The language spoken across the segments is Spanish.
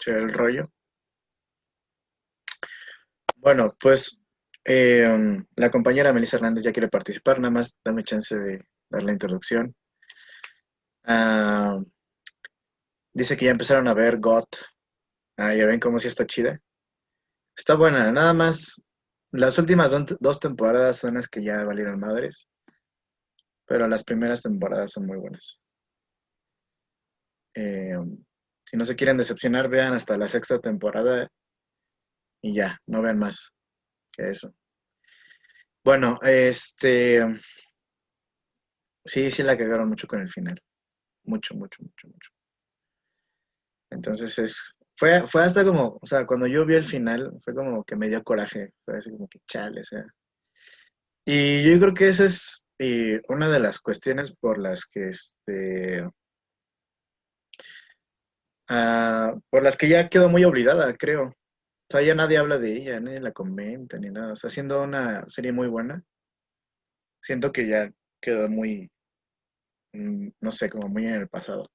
echar el rollo. Bueno, pues la compañera Melissa Hernández ya quiere participar, nada más dame chance de dar la introducción. Ah, dice que ya empezaron a ver GOT. Ya ven cómo sí está chida. Está buena, nada más. Las últimas dos temporadas son las que ya valieron madres, pero las primeras temporadas son muy buenas. Eh, si no se quieren decepcionar, vean hasta la sexta temporada y ya, no vean más que eso. Bueno, sí la cagaron mucho con el final. Mucho, mucho, mucho, mucho. Entonces fue hasta como, o sea, cuando yo vi el final, fue como que me dio coraje. Fue así como que chale, o sea. Y yo creo que esa es una de las cuestiones por las que, por las que ya quedó muy olvidada, creo. O sea, ya nadie habla de ella, ni la comenta, ni nada. O sea, siendo una serie muy buena, siento que ya quedó muy, no sé, como muy en el pasado.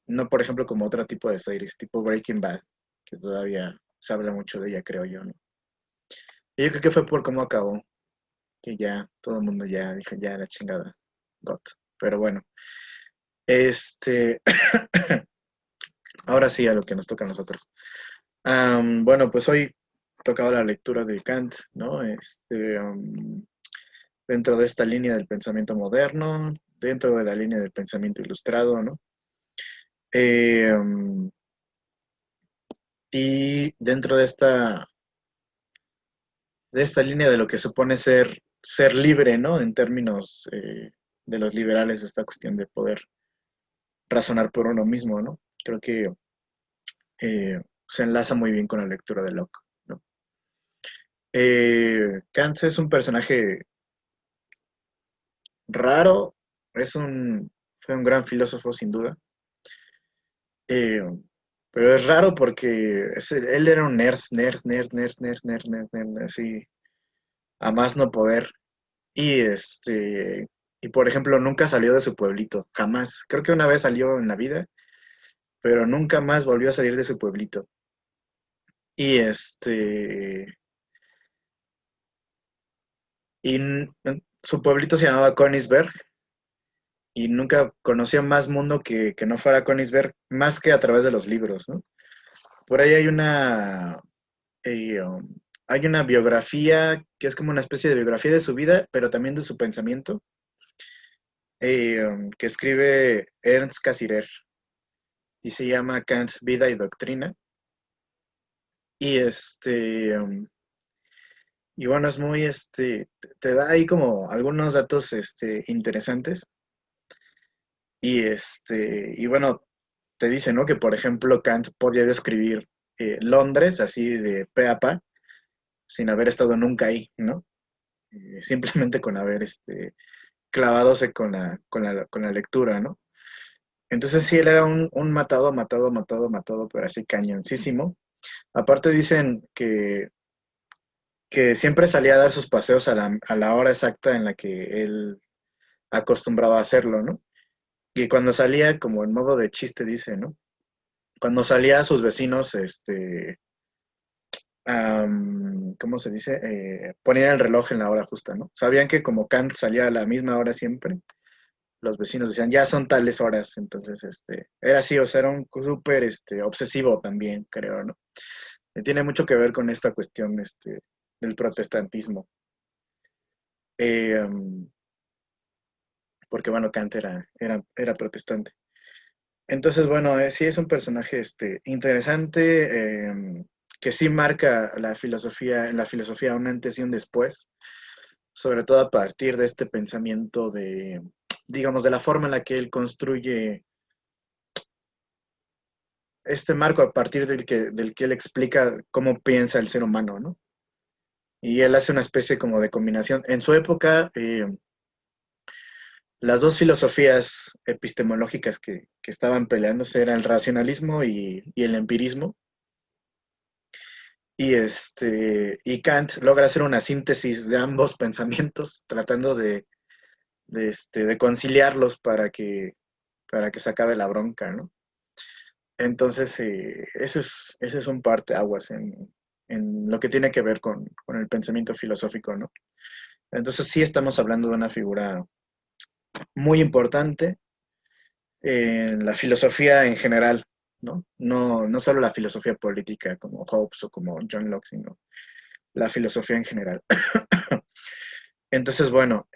No, por ejemplo, como otro tipo de series, tipo Breaking Bad, que todavía se habla mucho de ella, creo yo, ¿no? Y yo creo que fue por cómo acabó, que ya todo el mundo ya dijo, ya la chingada, God. Pero bueno, este, ahora sí a lo que nos toca a nosotros. Bueno, pues hoy tocaba la lectura de Kant, ¿no? Dentro de esta línea del pensamiento moderno, dentro de la línea del pensamiento ilustrado, ¿no? Eh, um, y dentro de esta línea de lo que supone ser libre, ¿no? En términos de los liberales, esta cuestión de poder razonar por uno mismo, ¿no? Creo que se enlaza muy bien con la lectura de Locke, ¿no? Kant es un personaje raro, fue un gran filósofo sin duda, eh, pero es raro porque él era un nerd, así, a más no poder. Y y por ejemplo, nunca salió de su pueblito, jamás. Creo que una vez salió en la vida, pero nunca más volvió a salir de su pueblito. Y su pueblito se llamaba Königsberg y nunca conoció más mundo que no fuera Königsberg, más que a través de los libros, ¿no? Por ahí eh, um, hay una biografía que es como una especie de biografía de su vida, pero también de su pensamiento, que escribe Ernst Cassirer y se llama Kant, Vida y Doctrina. Y y bueno, es muy, te da ahí como algunos datos, interesantes. Y bueno, te dice, ¿no? Que por ejemplo Kant podía describir Londres así de pe a pa, sin haber estado nunca ahí, ¿no? Simplemente con haber, clavadose con la lectura, ¿no? Entonces sí, él era un matado, pero así cañoncísimo. Aparte dicen que siempre salía a dar sus paseos a la hora exacta en la que él acostumbraba a hacerlo, ¿no? Y cuando salía, como en modo de chiste, dice, ¿no? Cuando salía a sus vecinos, ¿cómo se dice? Ponían el reloj en la hora justa, ¿no? Sabían que como Kant salía a la misma hora siempre, los vecinos decían, ya son tales horas, entonces, era así, o sea, era un súper, obsesivo también, creo, ¿no? Tiene mucho que ver con esta cuestión, del protestantismo. Eh, porque bueno, Kant era protestante. Entonces, bueno, sí es un personaje interesante, que sí marca en la filosofía un antes y un después, sobre todo a partir de este pensamiento digamos, de la forma en la que él construye este marco a partir del que él explica cómo piensa el ser humano, ¿no? Y él hace una especie como de combinación. En su época, las dos filosofías epistemológicas que estaban peleándose eran el racionalismo y el empirismo. Y Kant logra hacer una síntesis de ambos pensamientos, tratando de conciliarlos para que se acabe la bronca, ¿no? Entonces, ese es un parteaguas en lo que tiene que ver con el pensamiento filosófico, ¿no? Entonces sí estamos hablando de una figura muy importante en la filosofía en general, ¿no? No solo la filosofía política como Hobbes o como John Locke, sino la filosofía en general. Entonces, bueno,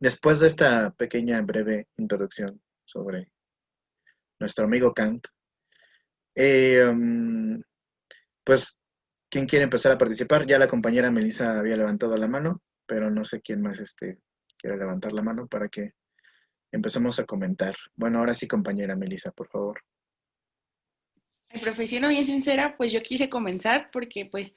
después de esta pequeña breve introducción sobre nuestro amigo Kant, eh, um, pues, ¿quién quiere empezar a participar? Ya la compañera Melissa había levantado la mano, pero no sé quién más quiere levantar la mano para que empecemos a comentar. Bueno, ahora sí, compañera Melissa, por favor. Mi profesión bien sincera, pues yo quise comenzar porque pues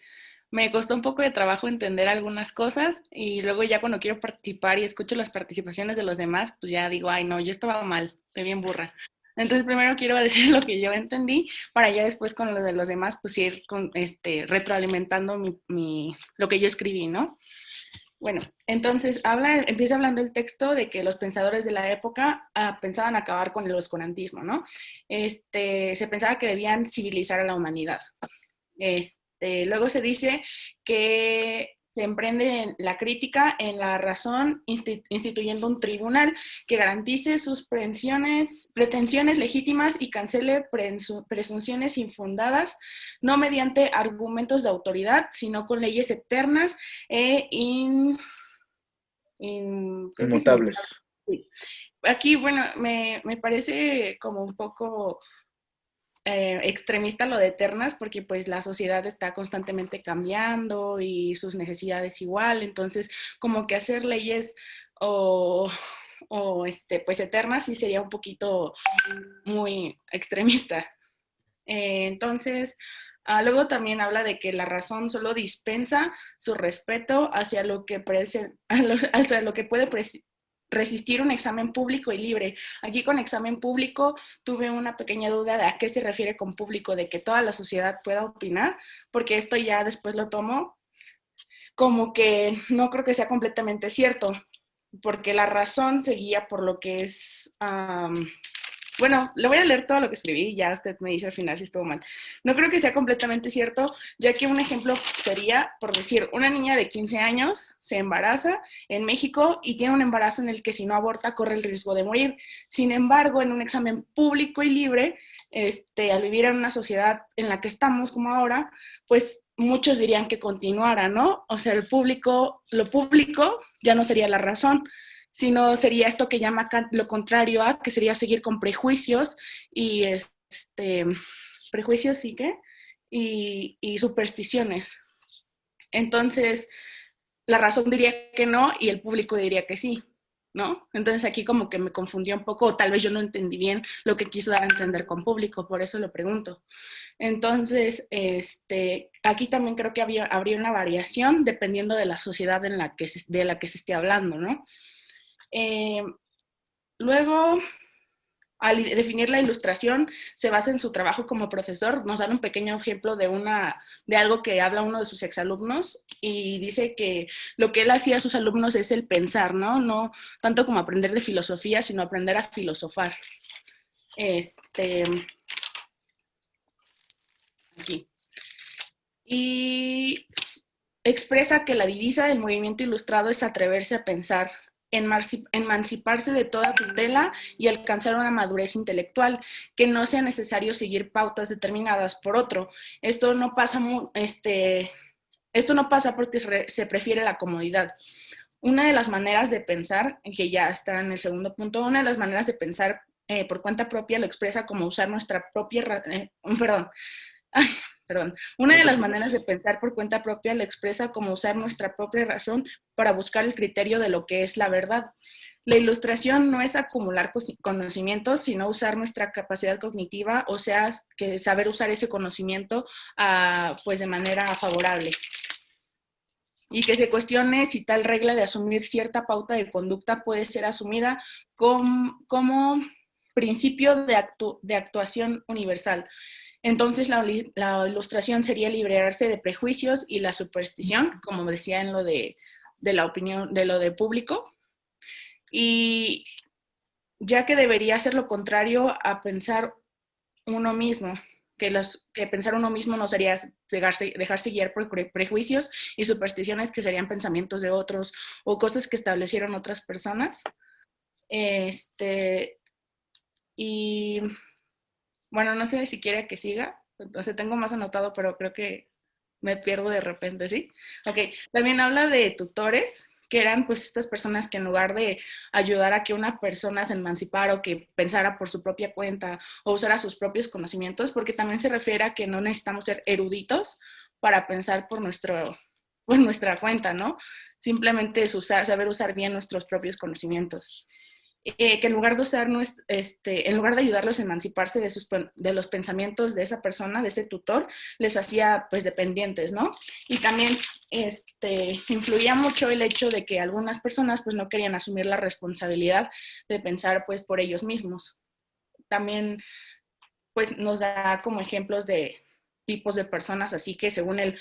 me costó un poco de trabajo entender algunas cosas y luego ya cuando quiero participar y escucho las participaciones de los demás, pues ya digo, ay no, yo estaba mal, estoy bien burra. Entonces primero quiero decir lo que yo entendí para ya después con lo de los demás pues ir con, retroalimentando lo que yo escribí, ¿no? Bueno, entonces empieza hablando el texto de que los pensadores de la época pensaban acabar con el oscurantismo, ¿no? Se pensaba que debían civilizar a la humanidad. Luego se dice que se emprende la crítica en la razón, instituyendo un tribunal que garantice sus pretensiones legítimas y cancele presunciones infundadas, no mediante argumentos de autoridad, sino con leyes eternas e creo que es Inmutables. inmutable. Sí. Aquí, bueno, me parece como un poco extremista lo de eternas porque pues la sociedad está constantemente cambiando y sus necesidades igual, entonces como que hacer leyes o, pues eternas sí sería un poquito muy extremista. Entonces, luego también habla de que la razón solo dispensa su respeto hacia lo que, hacia lo que puede resistir un examen público y libre. Aquí con examen público tuve una pequeña duda de a qué se refiere con público, de que toda la sociedad pueda opinar, porque esto ya después lo tomo como que no creo que sea completamente cierto, porque la razón se guía por lo que es bueno, le voy a leer todo lo que escribí y ya usted me dice al final si estuvo mal. No creo que sea completamente cierto, ya que un ejemplo sería, por decir, una niña de 15 años se embaraza en México y tiene un embarazo en el que si no aborta corre el riesgo de morir. Sin embargo, en un examen público y libre, al vivir en una sociedad en la que estamos como ahora, pues muchos dirían que continuara, ¿no? O sea, lo público ya no sería la razón, sino sería esto que llama Kant lo contrario a, que sería seguir con prejuicios y prejuicios sí que, y supersticiones. Entonces, la razón diría que no y el público diría que sí, ¿no? Entonces aquí como que me confundió un poco, o tal vez yo no entendí bien lo que quiso dar a entender con público, por eso lo pregunto. Entonces, aquí también creo que habría una variación dependiendo de la sociedad de la que se esté hablando, ¿no? Eh, Luego, al definir la ilustración, se basa en su trabajo como profesor. Nos dan un pequeño ejemplo de algo que habla uno de sus exalumnos y dice que lo que él hacía a sus alumnos es el pensar, ¿no? No tanto como aprender de filosofía, sino aprender a filosofar. Aquí. Y expresa que la divisa del movimiento ilustrado es atreverse a pensar, emanciparse de toda tutela y alcanzar una madurez intelectual, que no sea necesario seguir pautas determinadas por otro. Esto no pasa, esto no pasa porque se prefiere la comodidad. Una de las maneras de pensar, que ya está en el segundo punto, una de las maneras de pensar por cuenta propia lo expresa como usar nuestra propia, perdón, ay, perdón, una No de te las maneras preocupes. de pensar por cuenta propia lo expresa como usar nuestra propia razón para buscar el criterio de lo que es la verdad. La ilustración no es acumular conocimientos, sino usar nuestra capacidad cognitiva, o sea, que saber usar ese conocimiento pues de manera favorable. Y que se cuestione si tal regla de asumir cierta pauta de conducta puede ser asumida como principio de actuación universal. Entonces la ilustración sería liberarse de prejuicios y la superstición, como decía en lo de la opinión, de lo de público, y ya que debería ser lo contrario a pensar uno mismo, que pensar uno mismo no sería dejarse guiar por prejuicios y supersticiones que serían pensamientos de otros o cosas que establecieron otras personas. Y bueno, no sé si quiere que siga, entonces tengo más anotado, pero creo que me pierdo de repente, ¿sí? Ok, también habla de tutores, que eran pues estas personas que en lugar de ayudar a que una persona se emancipara o que pensara por su propia cuenta o usara sus propios conocimientos, porque también se refiere a que no necesitamos ser eruditos para pensar por nuestra cuenta, ¿no? Simplemente es saber usar bien nuestros propios conocimientos. Que en lugar de en lugar de ayudarlos a emanciparse de los pensamientos de esa persona, de ese tutor, les hacía pues dependientes, ¿no? Y también influía mucho el hecho de que algunas personas pues no querían asumir la responsabilidad de pensar pues por ellos mismos. También pues nos da como ejemplos de tipos de personas, así que según él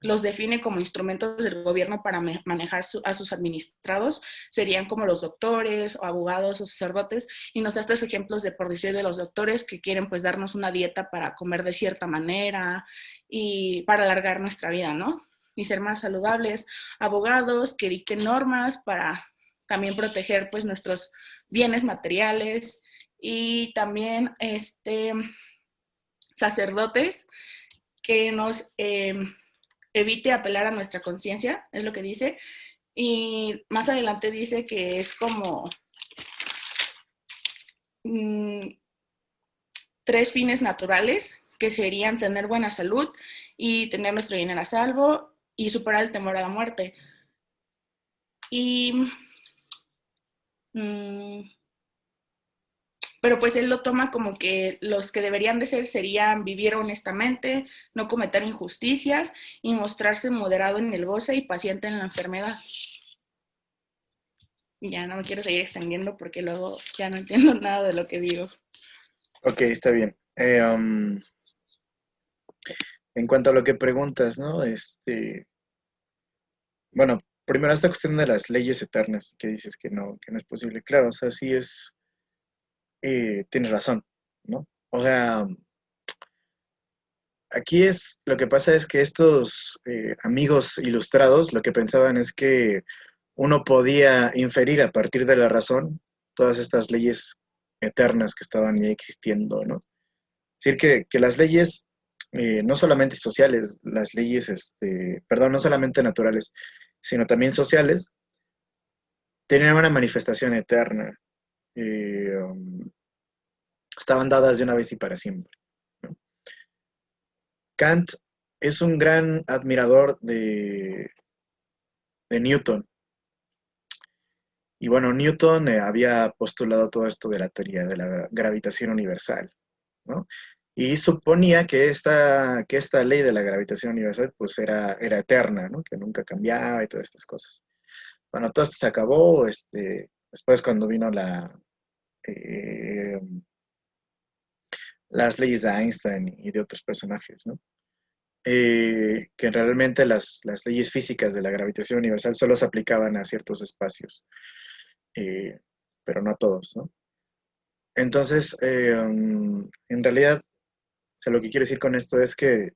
los define como instrumentos del gobierno para manejar a sus administrados, serían como los doctores o abogados o sacerdotes, y nos da estos ejemplos de, por decir, de los doctores que quieren pues darnos una dieta para comer de cierta manera y para alargar nuestra vida, ¿no? Y ser más saludables, abogados que dicten normas para también proteger pues nuestros bienes materiales, y también sacerdotes que nos evite apelar a nuestra conciencia, es lo que dice. Y más adelante dice que es como mmm, tres fines naturales, que serían tener buena salud y tener nuestro dinero a salvo y superar el temor a la muerte. Y mmm, pero pues él lo toma como que los que deberían de ser serían vivir honestamente, no cometer injusticias y mostrarse moderado en el goce y paciente en la enfermedad. Y ya no me quiero seguir extendiendo porque luego ya no entiendo nada de lo que digo. Ok, está bien. En cuanto a lo que preguntas, ¿no? Bueno, primero esta cuestión de las leyes eternas, que dices que no es posible. Claro, o sea, sí es, tienes razón, ¿no? O sea, aquí lo que pasa es que estos amigos ilustrados lo que pensaban es que uno podía inferir a partir de la razón todas estas leyes eternas que estaban ya existiendo, ¿no? Es decir, que las leyes, no solamente sociales, las leyes, perdón, no solamente naturales, sino también sociales, tenían una manifestación eterna. Estaban dadas de una vez y para siempre, ¿no? Kant es un gran admirador de Newton. Y bueno, Newton había postulado todo esto de la teoría de la gravitación universal, ¿no? Y suponía que esta ley de la gravitación universal pues era eterna, ¿no? Que nunca cambiaba y todas estas cosas. Bueno, todo esto se acabó, después cuando vino eh, las leyes de Einstein y de otros personajes, ¿no? Que realmente las leyes físicas de la gravitación universal solo se aplicaban a ciertos espacios, eh, pero no a todos, ¿no? Entonces, en realidad, o sea, lo que quiero decir con esto es que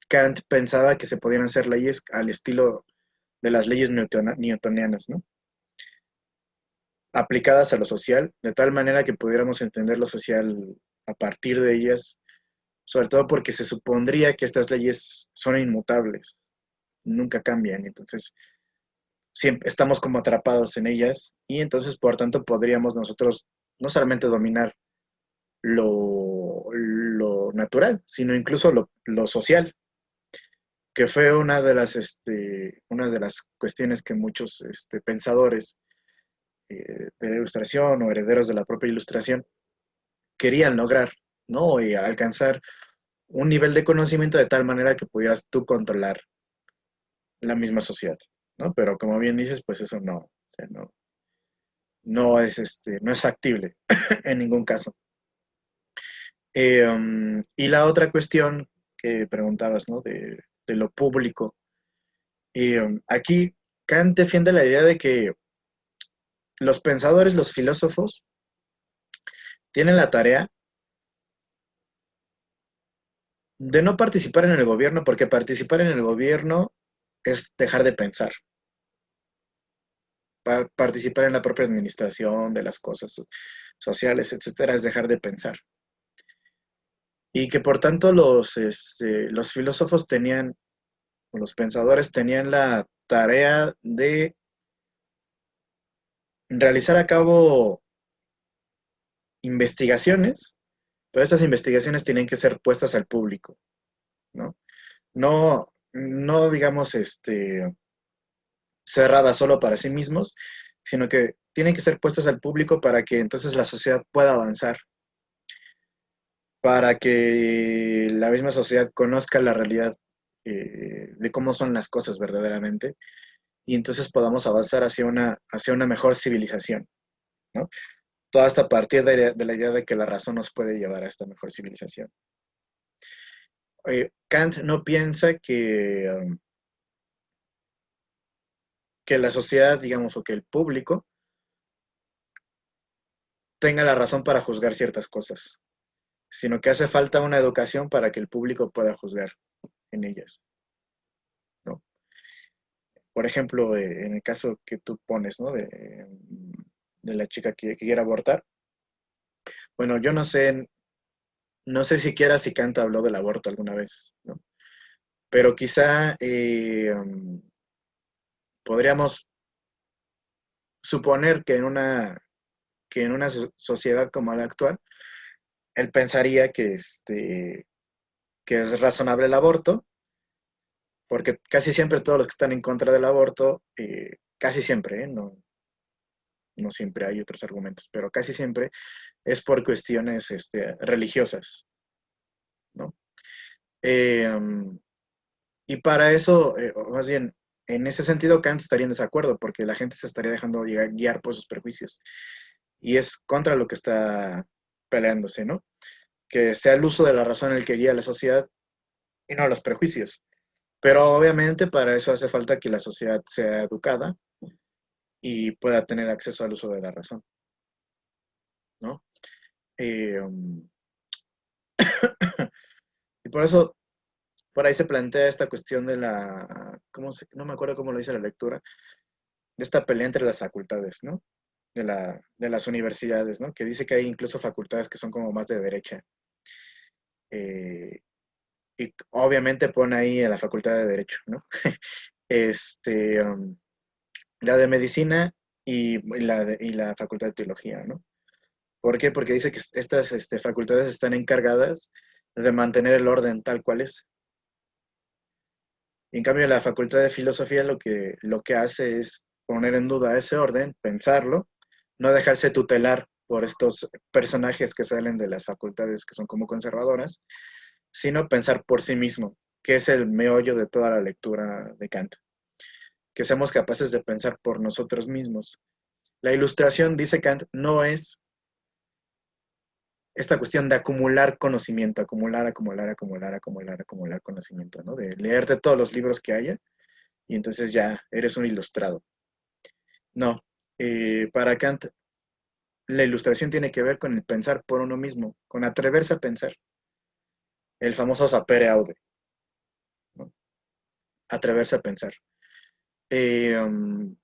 Kant pensaba que se podían hacer leyes al estilo de las leyes newtonianas, ¿no? Aplicadas a lo social, de tal manera que pudiéramos entender lo social a partir de ellas, sobre todo porque se supondría que estas leyes son inmutables, nunca cambian, entonces siempre estamos como atrapados en ellas y entonces por tanto podríamos nosotros no solamente dominar lo natural, sino incluso lo social, que fue una de las cuestiones que muchos pensadores de la ilustración o herederos de la propia ilustración querían lograr, ¿no? Y alcanzar un nivel de conocimiento de tal manera que pudieras tú controlar la misma sociedad, ¿no? Pero como bien dices, pues eso no, o sea, no es factible en ningún caso. Y la otra cuestión que preguntabas, ¿no? De lo público. Aquí Kant defiende la idea de que los pensadores, los filósofos, tienen la tarea de no participar en el gobierno, porque participar en el gobierno es dejar de pensar. Participar en la propia administración de las cosas sociales, etcétera, es dejar de pensar. Y que por tanto los filósofos tenían, o los pensadores tenían la tarea de realizar a cabo investigaciones, pero estas investigaciones tienen que ser puestas al público, ¿no? No digamos, cerradas solo para sí mismos, sino que tienen que ser puestas al público para que entonces la sociedad pueda avanzar, para que la misma sociedad conozca la realidad de cómo son las cosas verdaderamente y entonces podamos avanzar hacia una mejor civilización, ¿no? Toda esta partida de la idea de que la razón nos puede llevar a esta mejor civilización. Kant no piensa que la sociedad, digamos, o que el público tenga la razón para juzgar ciertas cosas, sino que hace falta una educación para que el público pueda juzgar en ellas, ¿no? Por ejemplo, en el caso que tú pones, ¿no? De la chica que quiere abortar. Bueno, yo no sé siquiera si Kant habló del aborto alguna vez, ¿no? Pero quizá podríamos suponer que en una sociedad como la actual, él pensaría que es razonable el aborto, porque casi siempre todos los que están en contra del aborto, casi siempre, no siempre hay otros argumentos, pero casi siempre es por cuestiones religiosas, ¿no? Eh, y para eso, o más bien, en ese sentido, Kant estaría en desacuerdo, porque la gente se estaría dejando guiar por sus prejuicios. Y es contra lo que está peleándose, ¿no? Que sea el uso de la razón el que guía a la sociedad y no los prejuicios. Pero obviamente para eso hace falta que la sociedad sea educada y pueda tener acceso al uso de la razón, ¿no? Eh, um, y por eso, por ahí se plantea esta cuestión de no me acuerdo cómo lo dice la lectura, de esta pelea entre las facultades, ¿no? De las universidades, ¿no? Que dice que hay incluso facultades que son como más de derecha. Eh, y obviamente pone ahí a la facultad de Derecho, ¿no? Este, um, la de Medicina y la facultad de Teología, ¿no? ¿Por qué? Porque dice que estas facultades están encargadas de mantener el orden tal cual es. Y en cambio, la facultad de Filosofía lo que hace es poner en duda ese orden, pensarlo, no dejarse tutelar por estos personajes que salen de las facultades que son como conservadoras, sino pensar por sí mismo, que es el meollo de toda la lectura de Kant. Que seamos capaces de pensar por nosotros mismos. La ilustración, dice Kant, no es esta cuestión de acumular conocimiento, acumular conocimiento, ¿no? De leerte todos los libros que haya y entonces ya eres un ilustrado. No, para Kant la ilustración tiene que ver con el pensar por uno mismo, con atreverse a pensar, el famoso sapere aude, ¿no? Atreverse a pensar. Um,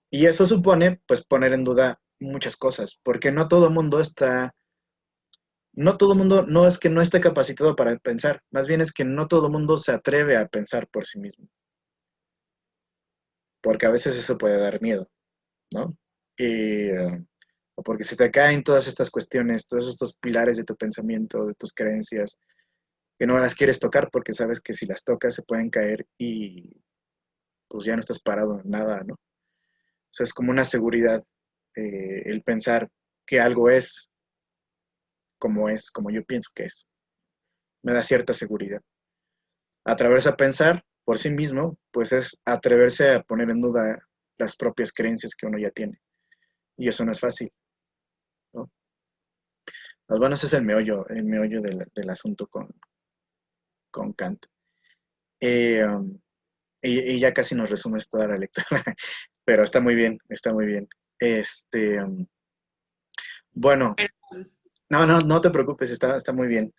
y eso supone, pues, poner en duda muchas cosas, porque no todo el mundo no es que no esté capacitado para pensar, más bien es que no todo el mundo se atreve a pensar por sí mismo, porque a veces eso puede dar miedo, ¿no? O porque se te caen todas estas cuestiones, todos estos pilares de tu pensamiento, de tus creencias, que no las quieres tocar porque sabes que si las tocas se pueden caer y pues ya no estás parado en nada, ¿no? O sea, es como una seguridad el pensar que algo es, como yo pienso que es. Me da cierta seguridad. Atreverse a pensar por sí mismo, pues es atreverse a poner en duda las propias creencias que uno ya tiene. Y eso no es fácil, ¿no? Pues bueno, ese es el meollo del asunto con Kant. Um, y ya casi nos resumes toda la lectura, pero está muy bien, está muy bien. Bueno, no te preocupes, está muy bien.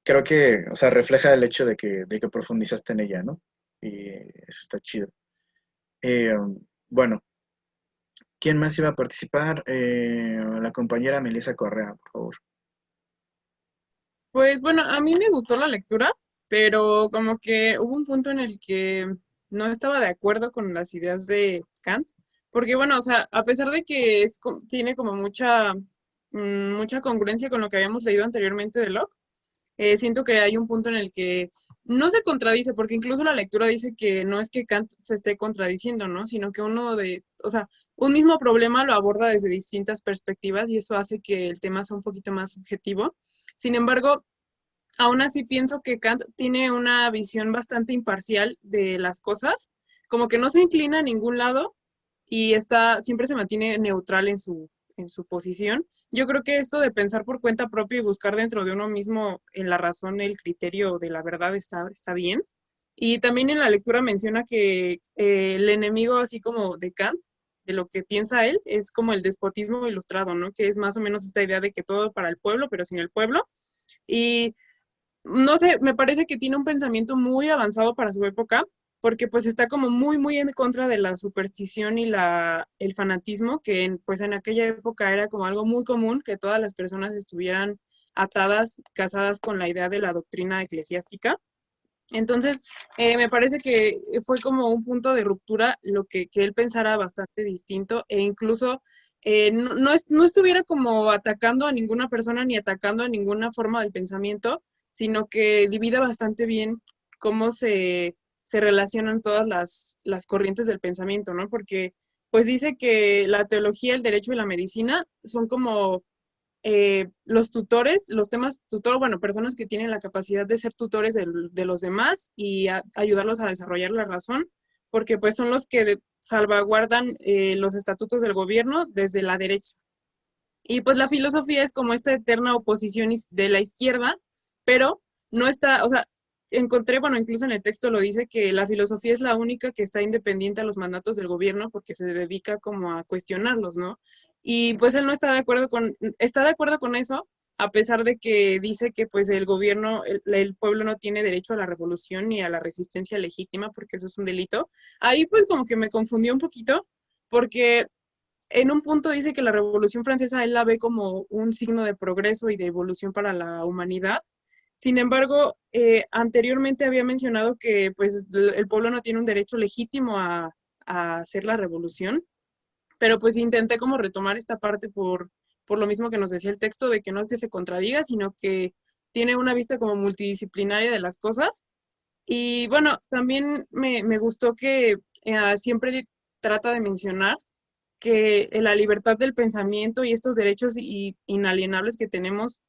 creo que, o sea, refleja el hecho de que profundizaste en ella, ¿no? Y eso está chido. Eh, bueno, ¿quién más iba a participar? La compañera Melissa Correa, por favor. Pues bueno, a mí me gustó la lectura, pero como que hubo un punto en el que no estaba de acuerdo con las ideas de Kant, porque bueno, o sea, a pesar de que tiene como mucha congruencia con lo que habíamos leído anteriormente de Locke, siento que hay un punto en el que no se contradice, porque incluso la lectura dice que no es que Kant se esté contradiciendo, ¿no? Sino que o sea, un mismo problema lo aborda desde distintas perspectivas y eso hace que el tema sea un poquito más subjetivo. Sin embargo, aún así pienso que Kant tiene una visión bastante imparcial de las cosas, como que no se inclina a ningún lado y siempre se mantiene neutral en su posición. Yo creo que esto de pensar por cuenta propia y buscar dentro de uno mismo en la razón el criterio de la verdad está bien. Y también en la lectura menciona que el enemigo, así como de Kant, de lo que piensa él, es como el despotismo ilustrado, ¿no? Que es más o menos esta idea de que todo para el pueblo, pero sin el pueblo. Y no sé, me parece que tiene un pensamiento muy avanzado para su época, porque pues está como muy en contra de la superstición y el fanatismo, que pues en aquella época era como algo muy común que todas las personas estuvieran atadas, casadas con la idea de la doctrina eclesiástica. Entonces, me parece que fue como un punto de ruptura lo que él pensara bastante distinto e incluso no estuviera como atacando a ninguna persona ni atacando a ninguna forma del pensamiento, sino que divide bastante bien cómo se relacionan todas las corrientes del pensamiento, ¿no? Porque pues dice que la teología, el derecho y la medicina son como los tutores, los temas tutor, bueno, personas que tienen la capacidad de ser tutores de los demás y ayudarlos a desarrollar la razón, porque pues son los que salvaguardan los estatutos del gobierno desde la derecha. Y pues la filosofía es como esta eterna oposición de la izquierda, pero no está, o sea, encontré, bueno, incluso en el texto lo dice que la filosofía es la única que está independiente a los mandatos del gobierno porque se dedica como a cuestionarlos, ¿no? Y pues él no está de acuerdo con eso, a pesar de que dice que pues el gobierno, el pueblo no tiene derecho a la revolución ni a la resistencia legítima porque eso es un delito. Ahí pues como que me confundió un poquito porque en un punto dice que la Revolución Francesa él la ve como un signo de progreso y de evolución para la humanidad. Sin embargo, anteriormente había mencionado que pues el pueblo no tiene un derecho legítimo a hacer la revolución, pero pues intenté como retomar esta parte por lo mismo que nos decía el texto, de que no es que se contradiga, sino que tiene una vista como multidisciplinaria de las cosas. Y bueno, también me gustó que siempre trata de mencionar que la libertad del pensamiento y estos derechos inalienables que tenemos,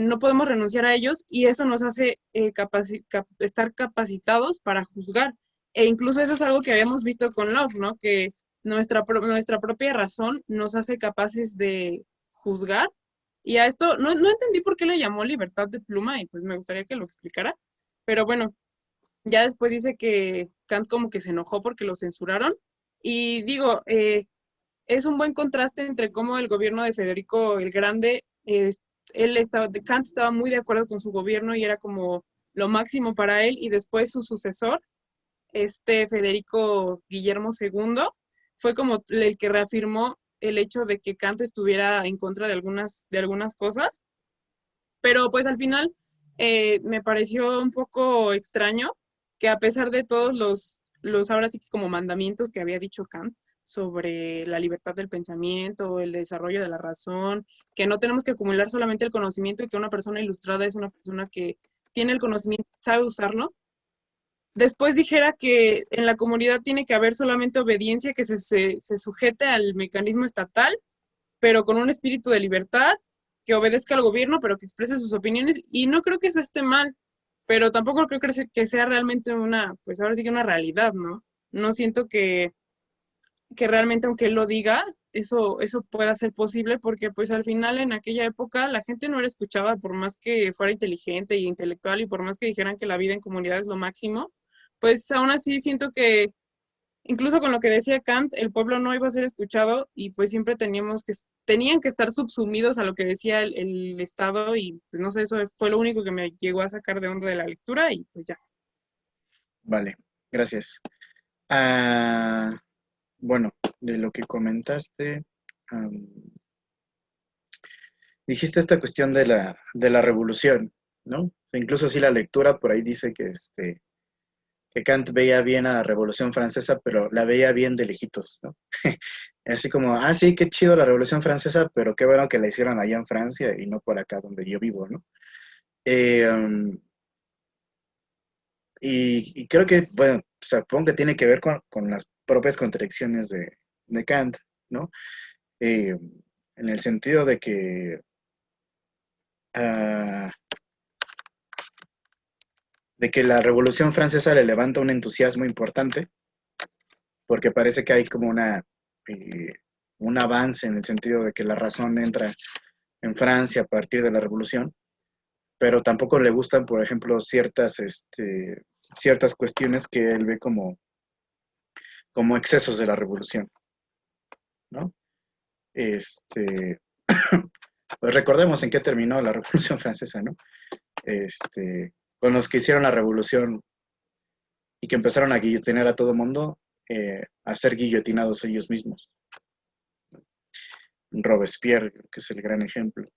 no podemos renunciar a ellos y eso nos hace estar capacitados para juzgar. E incluso eso es algo que habíamos visto con Locke, ¿no? Que nuestra propia razón nos hace capaces de juzgar. Y a esto no entendí por qué le llamó libertad de pluma y pues me gustaría que lo explicara. Pero bueno, ya después dice que Kant como que se enojó porque lo censuraron. Y digo, es un buen contraste entre cómo el gobierno de Federico el Grande, Kant estaba muy de acuerdo con su gobierno y era como lo máximo para él, y después su sucesor, Federico Guillermo II, fue como el que reafirmó el hecho de que Kant estuviera en contra de algunas cosas, pero pues al final me pareció un poco extraño que a pesar de todos los ahora sí que como mandamientos que había dicho Kant sobre la libertad del pensamiento, el desarrollo de la razón, que no tenemos que acumular solamente el conocimiento y que una persona ilustrada es una persona que tiene el conocimiento, sabe usarlo, después dijera que en la comunidad tiene que haber solamente obediencia que se sujete al mecanismo estatal pero con un espíritu de libertad, que obedezca al gobierno, pero que exprese sus opiniones. Y no creo que eso esté mal, pero tampoco creo que sea realmente pues ahora sí que una realidad, ¿no? No siento que realmente, aunque él lo diga, eso pueda ser posible, porque pues al final en aquella época la gente no era escuchada por más que fuera inteligente y intelectual y por más que dijeran que la vida en comunidad es lo máximo, pues aún así siento que incluso con lo que decía Kant, el pueblo no iba a ser escuchado y pues siempre tenían que estar subsumidos a lo que decía el Estado y pues no sé, eso fue lo único que me llegó a sacar de onda de la lectura y pues ya. Vale, gracias. Ah, bueno, de lo que comentaste, am, dijiste esta cuestión de la revolución, ¿no? Incluso sí la lectura por ahí dice que Kant veía bien a la Revolución Francesa, pero la veía bien de lejitos, ¿no? Así como, ah, sí, qué chido la Revolución Francesa, pero qué bueno que la hicieron allá en Francia y no por acá donde yo vivo, ¿no? Eh, um, y creo que, bueno, supongo que tiene que ver con las propias contradicciones de Kant, ¿no? Eh, en el sentido ah, de que la Revolución Francesa le levanta un entusiasmo importante, porque parece que hay como eh, un avance en el sentido de que la razón entra en Francia a partir de la Revolución, pero tampoco le gustan, por ejemplo, ciertas cuestiones que él ve como excesos de la Revolución, ¿no? Este, pues recordemos en qué terminó la Revolución Francesa, ¿no? Con los que hicieron la Revolución y que empezaron a guillotinar a todo mundo, a ser guillotinados ellos mismos. Robespierre, que es el gran ejemplo.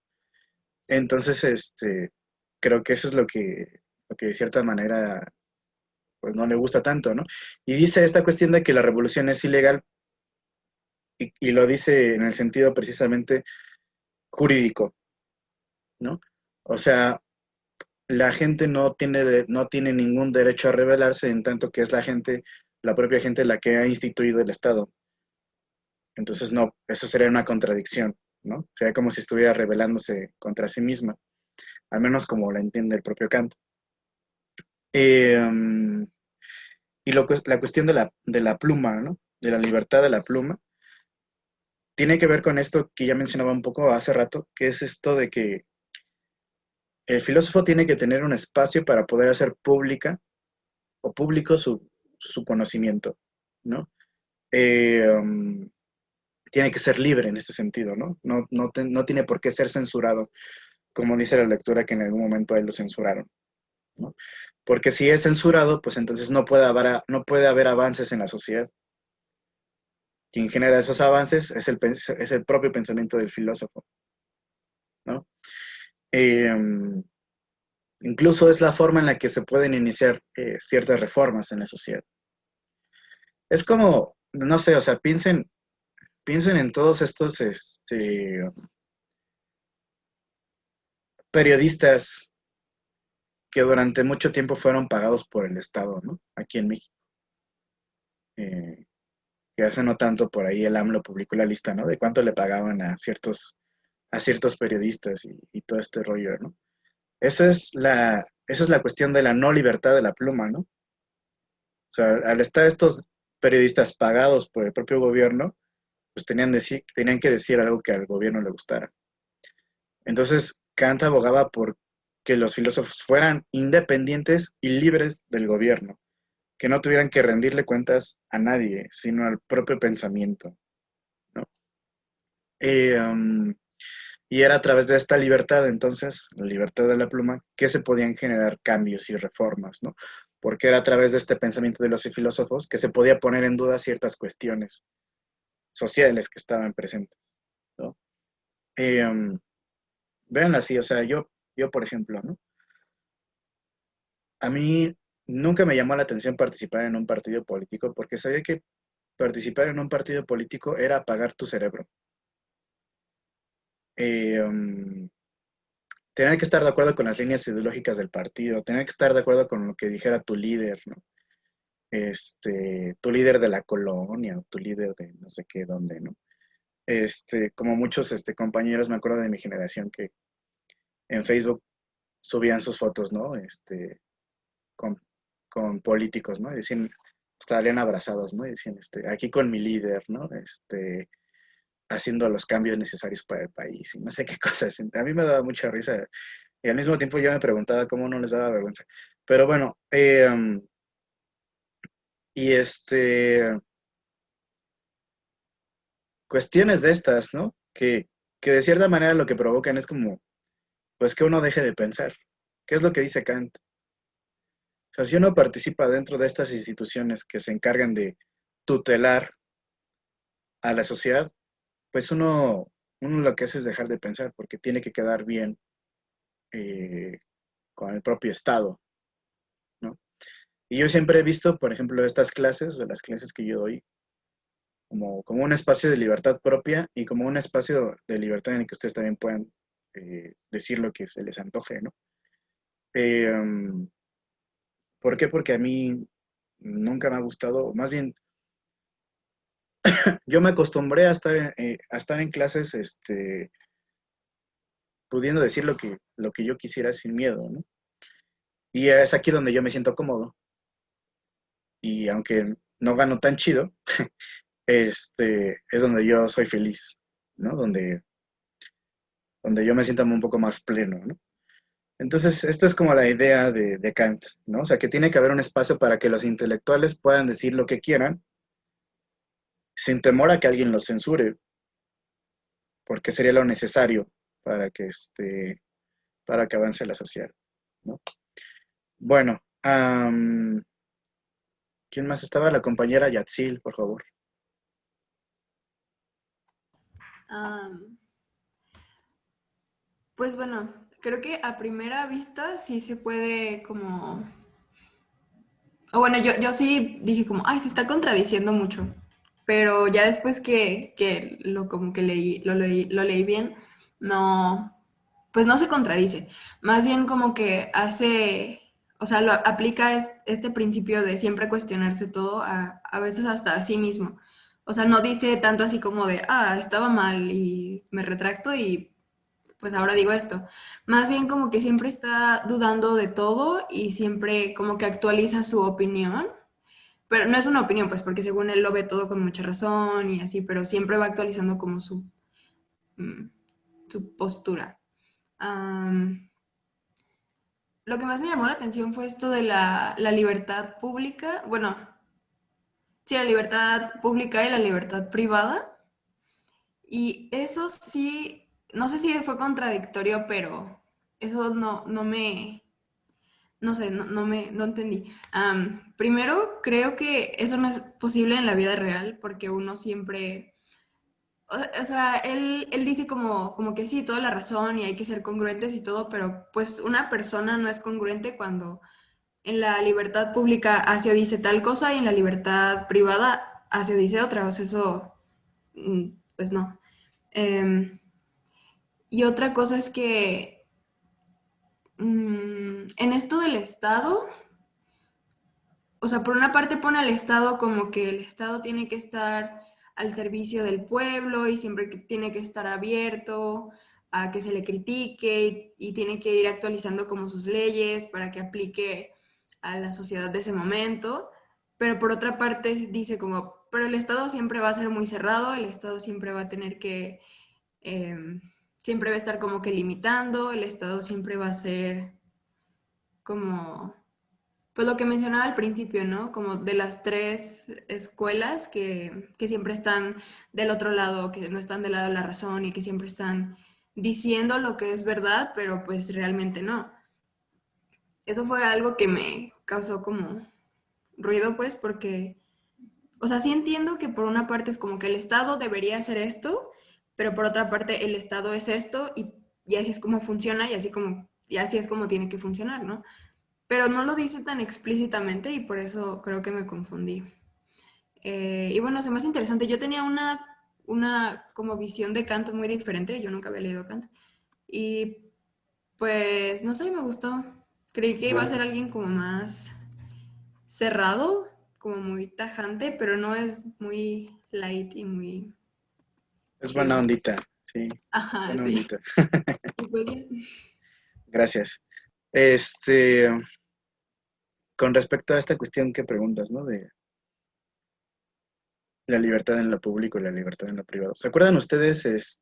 Entonces, creo que eso es lo que de cierta manera, pues no le gusta tanto, ¿no? Y dice esta cuestión de que la revolución es ilegal y lo dice en el sentido precisamente jurídico, ¿no? O sea, la gente no tiene ningún derecho a rebelarse en tanto que es la propia gente la que ha instituido el Estado. Entonces, no, eso sería una contradicción, ¿no? Sería como si estuviera rebelándose contra sí misma, al menos como la entiende el propio Kant. Eh, y la cuestión de la pluma, ¿no? De la libertad de la pluma, tiene que ver con esto que ya mencionaba un poco hace rato, que es esto de que el filósofo tiene que tener un espacio para poder hacer pública o público su conocimiento, ¿no? Um, tiene que ser libre en este sentido, ¿no? No tiene por qué ser censurado, como dice la lectura que en algún momento a él lo censuraron, ¿no? Porque si es censurado, pues entonces no puede haber avances en la sociedad. Quien genera esos avances es el propio pensamiento del filósofo, ¿no? Eh, incluso es la forma en la que se pueden iniciar ciertas reformas en la sociedad. Es como, no sé, o sea, piensen en todos estos periodistas que durante mucho tiempo fueron pagados por el Estado, ¿no? Aquí en México. Eh, que hace no tanto por ahí el AMLO publicó la lista, ¿no? De cuánto le pagaban a ciertos periodistas y todo este rollo, ¿no? Esa es la cuestión de la no libertad de la pluma, ¿no? O sea, al estar estos periodistas pagados por el propio gobierno, pues tenían que decir algo que al gobierno le gustara. Entonces, Kant abogaba por que los filósofos fueran independientes y libres del gobierno, que no tuvieran que rendirle cuentas a nadie, sino al propio pensamiento, ¿no? Eh, um, y era a través de esta libertad, entonces, la libertad de la pluma, que se podían generar cambios y reformas, ¿no? Porque era a través de este pensamiento de los filósofos que se podía poner en duda ciertas cuestiones sociales que estaban presentes, ¿no? Eh, um, véanlo así, o sea, yo, por ejemplo, ¿no? A mí nunca me llamó la atención participar en un partido político porque sabía que participar en un partido político era apagar tu cerebro. Um, tener que estar de acuerdo con las líneas ideológicas del partido, tener que estar de acuerdo con lo que dijera tu líder, ¿no? Tu líder de la colonia, o tu líder de no sé qué, dónde, ¿no? Como muchos compañeros, me acuerdo de mi generación que en Facebook subían sus fotos, ¿no? Con, con políticos, ¿no? Y decían, estarían abrazados, ¿no? Y decían, aquí con mi líder, ¿no? Haciendo los cambios necesarios para el país y no sé qué cosas. A mí me daba mucha risa y al mismo tiempo yo me preguntaba cómo no les daba vergüenza. Pero bueno, y cuestiones de estas, ¿no? Que que de cierta manera lo que provocan es como, pues que uno deje de pensar. ¿Qué es lo que dice Kant? O sea, si uno participa dentro de estas instituciones que se encargan de tutelar a la sociedad, pues uno lo que hace es dejar de pensar porque tiene que quedar bien eh, con el propio Estado, ¿no? Y yo siempre he visto, por ejemplo, estas clases o las clases que yo doy como un espacio de libertad propia y como un espacio de libertad en el que ustedes también puedan decir lo que se les antoje, ¿no? Eh, ¿Por qué? Porque a mí nunca me ha gustado, más bien, yo me acostumbré a estar en clases pudiendo decir lo que yo quisiera sin miedo, ¿no? Y es aquí donde yo me siento cómodo. Y aunque no gano tan chido, es donde yo soy feliz, ¿no? Donde yo me siento un poco más pleno, ¿no? Entonces, esto es como la idea de Kant, ¿no? O sea, que tiene que haber un espacio para que los intelectuales puedan decir lo que quieran sin temor a que alguien los censure, porque sería lo necesario para que, para que avance la sociedad, ¿no? Bueno, ¿quién más estaba? La compañera Yatzil, por favor. Am, pues bueno, creo que a primera vista sí se puede como... O bueno, yo sí dije como, ay, se está contradiciendo mucho. Pero ya después que lo como que lo leí bien, no, pues no se contradice. Más bien como que hace, o sea, lo aplica este principio de siempre cuestionarse todo, a veces hasta a sí mismo. O sea, no dice tanto así como de, ah, estaba mal y me retracto y pues ahora digo esto. Más bien como que siempre está dudando de todo y siempre como que actualiza su opinión. Pero no es una opinión, pues, porque según él lo ve todo con mucha razón y así, pero siempre va actualizando como mm, su postura. Am, lo que más me llamó la atención fue esto de la libertad pública. Bueno, sí, la libertad pública y la libertad privada. Y eso sí, no sé si fue contradictorio, pero eso no me, no sé, no entendí. Primero, creo que eso no es posible en la vida real porque uno siempre, o sea, él dice como que sí, toda la razón y hay que ser congruentes y todo, pero pues una persona no es congruente cuando en la libertad pública hace o dice tal cosa y en la libertad privada hace o dice otra, o sea, eso, pues no. Em, y otra cosa es que en esto del Estado, o sea, por una parte pone al Estado como que el Estado tiene que estar al servicio del pueblo y siempre que tiene que estar abierto a que se le critique y tiene que ir actualizando como sus leyes para que aplique a la sociedad de ese momento. Pero por otra parte dice como, pero el Estado siempre va a ser muy cerrado, el Estado siempre va a tener que, siempre va a estar como que limitando, el Estado siempre va a ser como pues lo que mencionaba al principio, ¿no? Como de las tres escuelas que siempre están del otro lado, que no están del lado de la razón y que siempre están diciendo lo que es verdad, pero pues realmente no. Eso fue algo que me causó como ruido, pues, porque, o sea, sí entiendo que por una parte es como que el Estado debería hacer esto, pero por otra parte el Estado es esto y así es como funciona y así es como tiene que funcionar, ¿no? Pero no lo dice tan explícitamente y por eso creo que me confundí. Y bueno, se me hace interesante. Yo tenía una como visión de Kant muy diferente, yo nunca había leído Kant. Y pues, no sé, me gustó. Creí que iba a ser alguien como más cerrado, como muy tajante, pero no es muy light y muy Es buena chill. ondita, sí, Ajá, buena sí. ondita. Y fue bien. Gracias. Este, con respecto a esta cuestión que preguntas, ¿no? De la libertad en lo público y la libertad en lo privado. ¿Se acuerdan ustedes,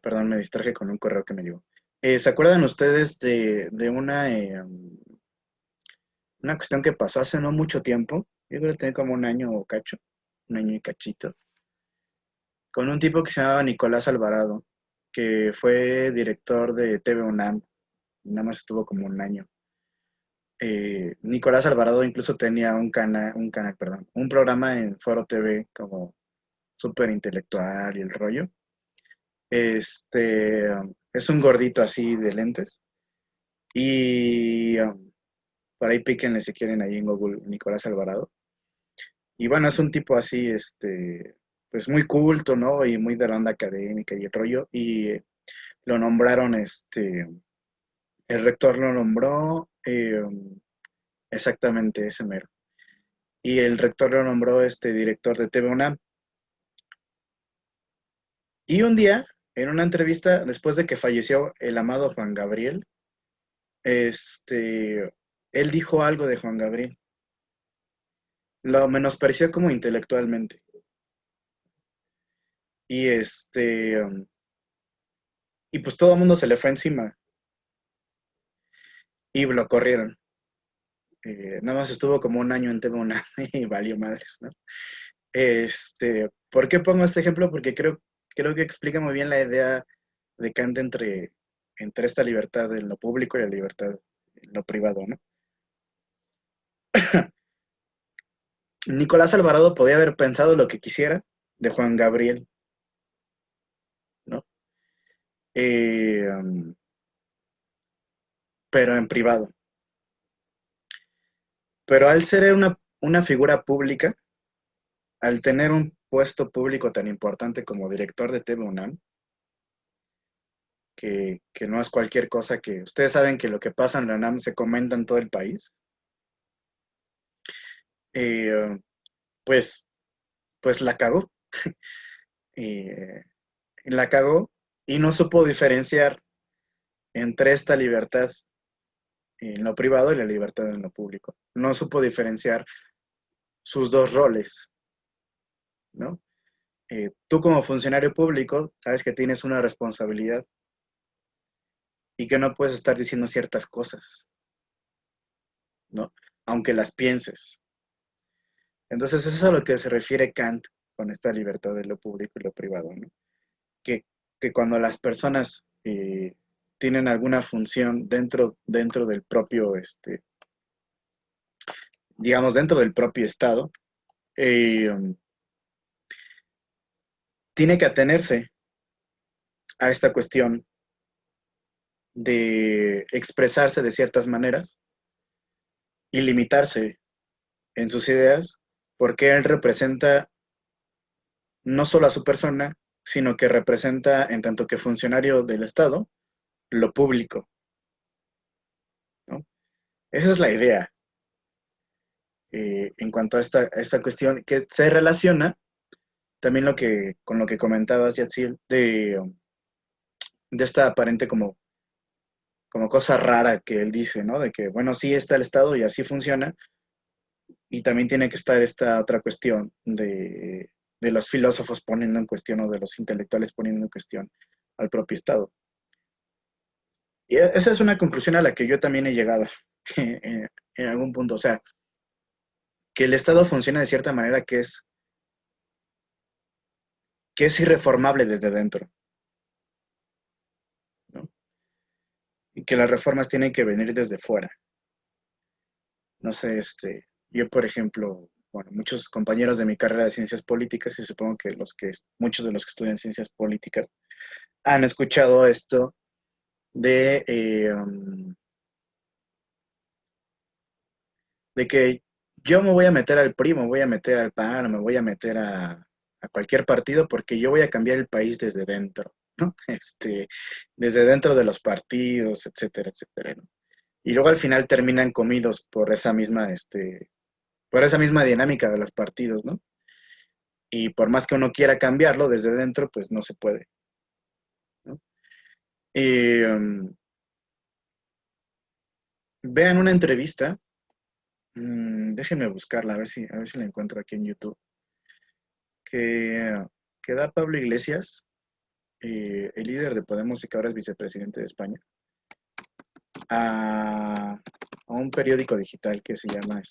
perdón, me distraje con un correo que me llegó. ¿Se acuerdan ustedes de una cuestión que pasó hace no mucho tiempo? Yo creo que tiene como un año o cacho, un año y cachito, con un tipo que se llamaba Nicolás Alvarado, que fue director de TV UNAM, nada más estuvo como un año. Nicolás Alvarado incluso tenía perdón, un programa en Foro TV como súper intelectual y el rollo. Es un gordito así de lentes. Y por ahí píquenle si quieren ahí en Google Nicolás Alvarado. Y bueno, es un tipo así, pues muy culto, ¿no? Y muy de la onda académica y el rollo. Y lo nombraron, el rector lo nombró exactamente ese mero. Y el rector lo nombró director de TV UNAM. Y un día, en una entrevista, después de que falleció el amado Juan Gabriel, él dijo algo de Juan Gabriel. Lo menospreció como intelectualmente. Y y pues todo el mundo se le fue encima y lo corrieron. Nada más estuvo como un año en TV UNAM y valió madres, ¿no? ¿Por qué pongo este ejemplo? Porque creo que explica muy bien la idea de Kant entre esta libertad en lo público y la libertad en lo privado, ¿no? Nicolás Alvarado podía haber pensado lo que quisiera de Juan Gabriel, ¿no? Pero en privado. Pero al ser una figura pública, al tener un puesto público tan importante como director de TV UNAM, que no es cualquier cosa, que ustedes saben que lo que pasa en la UNAM se comenta en todo el país, eh, pues, pues la cagó. La cagó y no supo diferenciar entre esta libertad en lo privado y la libertad en lo público. No supo diferenciar sus dos roles, ¿no? Tú como funcionario público sabes que tienes una responsabilidad y que no puedes estar diciendo ciertas cosas, ¿no? Aunque las pienses. Entonces, eso es a lo que se refiere Kant con esta libertad de lo público y lo privado, ¿no? Que, que cuando las personas tienen alguna función dentro del propio, digamos, dentro del propio Estado, eh, tiene que atenerse a esta cuestión de expresarse de ciertas maneras y limitarse en sus ideas, porque él representa no solo a su persona, sino que representa, en tanto que funcionario del Estado, lo público, ¿no? Esa es la idea en cuanto a esta cuestión que se relaciona también con lo que comentabas, Yatzil, de esta aparente como cosa rara que él dice, ¿no? De que, bueno, sí está el Estado y así funciona, y también tiene que estar esta otra cuestión de los filósofos poniendo en cuestión o de los intelectuales poniendo en cuestión al propio Estado. Y esa es una conclusión a la que yo también he llegado en algún punto. O sea, que el Estado funciona de cierta manera que es irreformable desde dentro, ¿no? Y que las reformas tienen que venir desde fuera. No sé, yo por ejemplo, bueno, muchos compañeros de mi carrera de ciencias políticas, y supongo que muchos de los que estudian ciencias políticas han escuchado esto de que yo me voy a meter al PRI, me voy a meter al PAN, me voy a meter a cualquier partido porque yo voy a cambiar el país desde dentro, ¿no? Desde dentro de los partidos, etcétera, etcétera, ¿no? Y luego al final terminan comidos por esa misma dinámica de los partidos, ¿no? Y por más que uno quiera cambiarlo desde dentro, pues no se puede, ¿no? Y, vean una entrevista, déjenme buscarla, a ver si la encuentro aquí en YouTube, que, que da Pablo Iglesias, el líder de Podemos y que ahora es vicepresidente de España, a un periódico digital que se llama,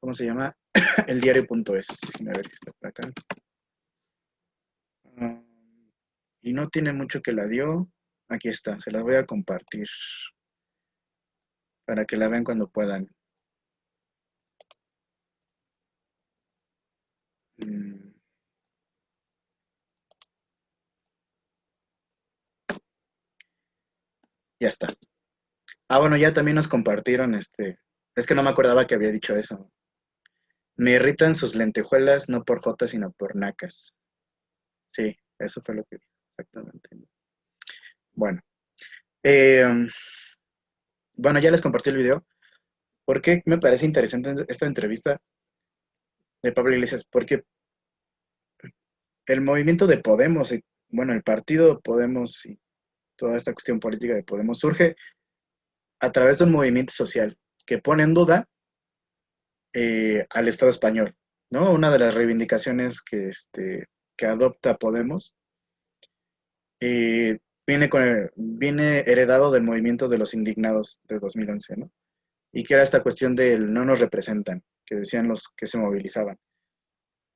¿cómo se llama? Eldiario.es. A ver si está por acá. Y no tiene mucho que la dio. Aquí está, se las voy a compartir para que la vean cuando puedan. Ya está. Bueno, ya también nos compartieron es que no me acordaba que había dicho eso. Me irritan sus lentejuelas no por jotas, sino por nacas. Sí, eso fue lo que dijo, exactamente. Bueno. Bueno, ya les compartí el video. ¿Por qué me parece interesante esta entrevista de Pablo Iglesias? Porque el movimiento de Podemos, bueno, el partido Podemos y toda esta cuestión política de Podemos surge a través de un movimiento social que pone en duda al Estado español, ¿no? Una de las reivindicaciones que adopta Podemos viene heredado del movimiento de los indignados de 2011, ¿no? Y que era esta cuestión del no nos representan, que decían los que se movilizaban.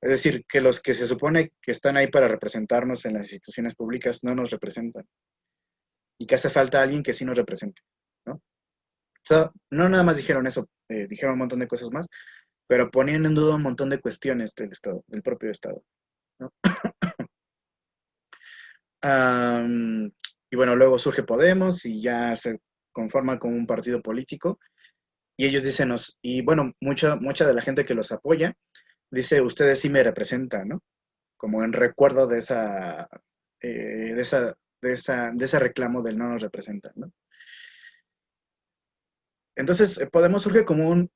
Es decir, que los que se supone que están ahí para representarnos en las instituciones públicas no nos representan. Y que hace falta alguien que sí nos represente, ¿no? O sea, no nada más dijeron eso, dijeron un montón de cosas más, pero ponían en duda un montón de cuestiones del Estado, del propio Estado, ¿no? Y bueno, luego surge Podemos y ya se conforma como un partido político. Y ellos dicen, y bueno, mucha de la gente que los apoya dice, ustedes sí me representan, ¿no? Como en recuerdo de ese reclamo del no nos representan, ¿no? Entonces, Podemos surge como un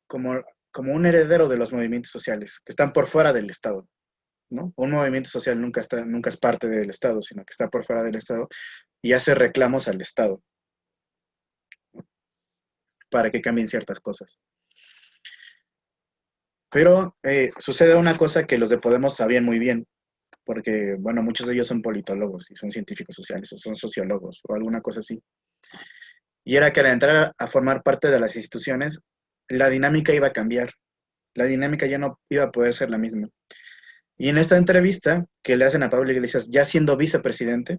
heredero de los movimientos sociales, que están por fuera del Estado, ¿no? Un movimiento social nunca es parte del Estado, sino que está por fuera del Estado y hace reclamos al Estado, ¿no? Para que cambien ciertas cosas. Pero sucede una cosa que los de Podemos sabían muy bien, porque, bueno, muchos de ellos son politólogos y son científicos sociales o son sociólogos o alguna cosa así. Y era que al entrar a formar parte de las instituciones, la dinámica iba a cambiar. La dinámica ya no iba a poder ser la misma. Y en esta entrevista que le hacen a Pablo Iglesias, ya siendo vicepresidente,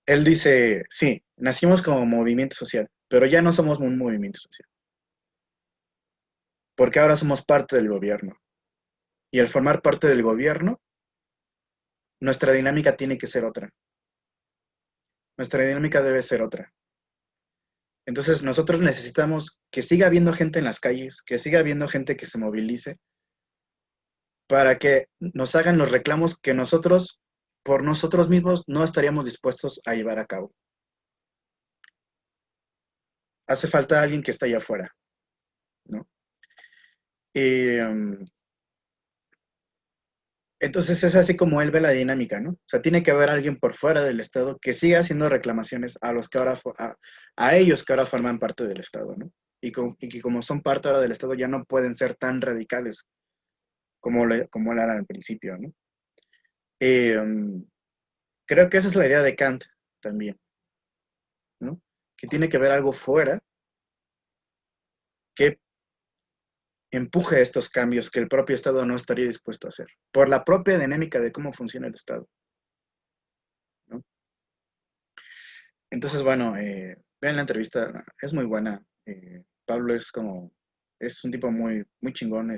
él dice, sí, nacimos como movimiento social, pero ya no somos un movimiento social. Porque ahora somos parte del gobierno. Y al formar parte del gobierno, nuestra dinámica tiene que ser otra. Nuestra dinámica debe ser otra. Entonces nosotros necesitamos que siga habiendo gente en las calles, que siga habiendo gente que se movilice, para que nos hagan los reclamos que nosotros, por nosotros mismos, no estaríamos dispuestos a llevar a cabo. Hace falta alguien que esté allá afuera, ¿no? Entonces es así como él ve la dinámica, ¿no? O sea, tiene que haber alguien por fuera del Estado que siga haciendo reclamaciones a los que ahora, a ellos que ahora forman parte del Estado, ¿no? Y que como son parte ahora del Estado ya no pueden ser tan radicales como lo eran al principio, ¿no? Creo que esa es la idea de Kant también, ¿no? Que tiene que haber algo fuera que empuje estos cambios que el propio Estado no estaría dispuesto a hacer, por la propia dinámica de cómo funciona el Estado, ¿no? Entonces, bueno, vean la entrevista, es muy buena. Pablo es un tipo muy, muy chingón,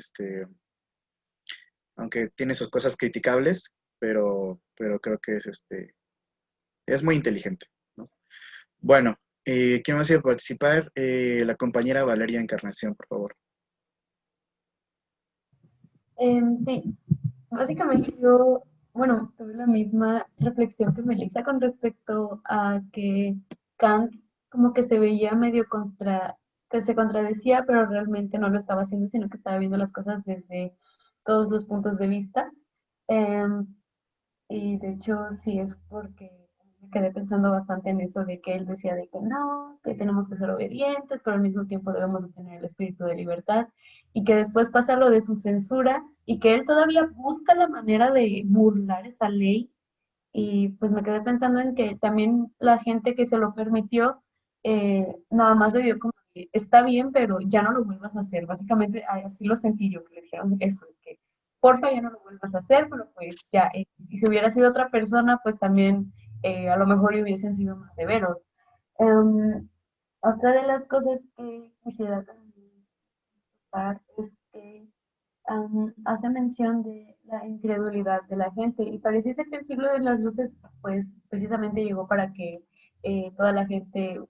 aunque tiene sus cosas criticables, pero creo que es muy inteligente, ¿no? Bueno, ¿quién más iba a participar? La compañera Valeria Encarnación, por favor. Sí, básicamente yo, bueno, tuve la misma reflexión que Melissa con respecto a que Kant como que se veía medio que se contradecía, pero realmente no lo estaba haciendo, sino que estaba viendo las cosas desde todos los puntos de vista. Em, y de hecho sí es porque me quedé pensando bastante en eso de que él decía de que no, que tenemos que ser obedientes, pero al mismo tiempo debemos de tener el espíritu de libertad y que después pasa lo de su censura y que él todavía busca la manera de burlar esa ley y pues me quedé pensando en que también la gente que se lo permitió nada más debió como está bien, pero ya no lo vuelvas a hacer. Básicamente así lo sentí yo, que le dijeron eso, que porfa ya no lo vuelvas a hacer, pero pues ya, y si hubiera sido otra persona, pues también a lo mejor hubiesen sido más severos. Em, Otra de las cosas que quisiera también tocar es que hace mención de la incredulidad de la gente y pareciese que el siglo de las luces pues precisamente llegó para que toda la gente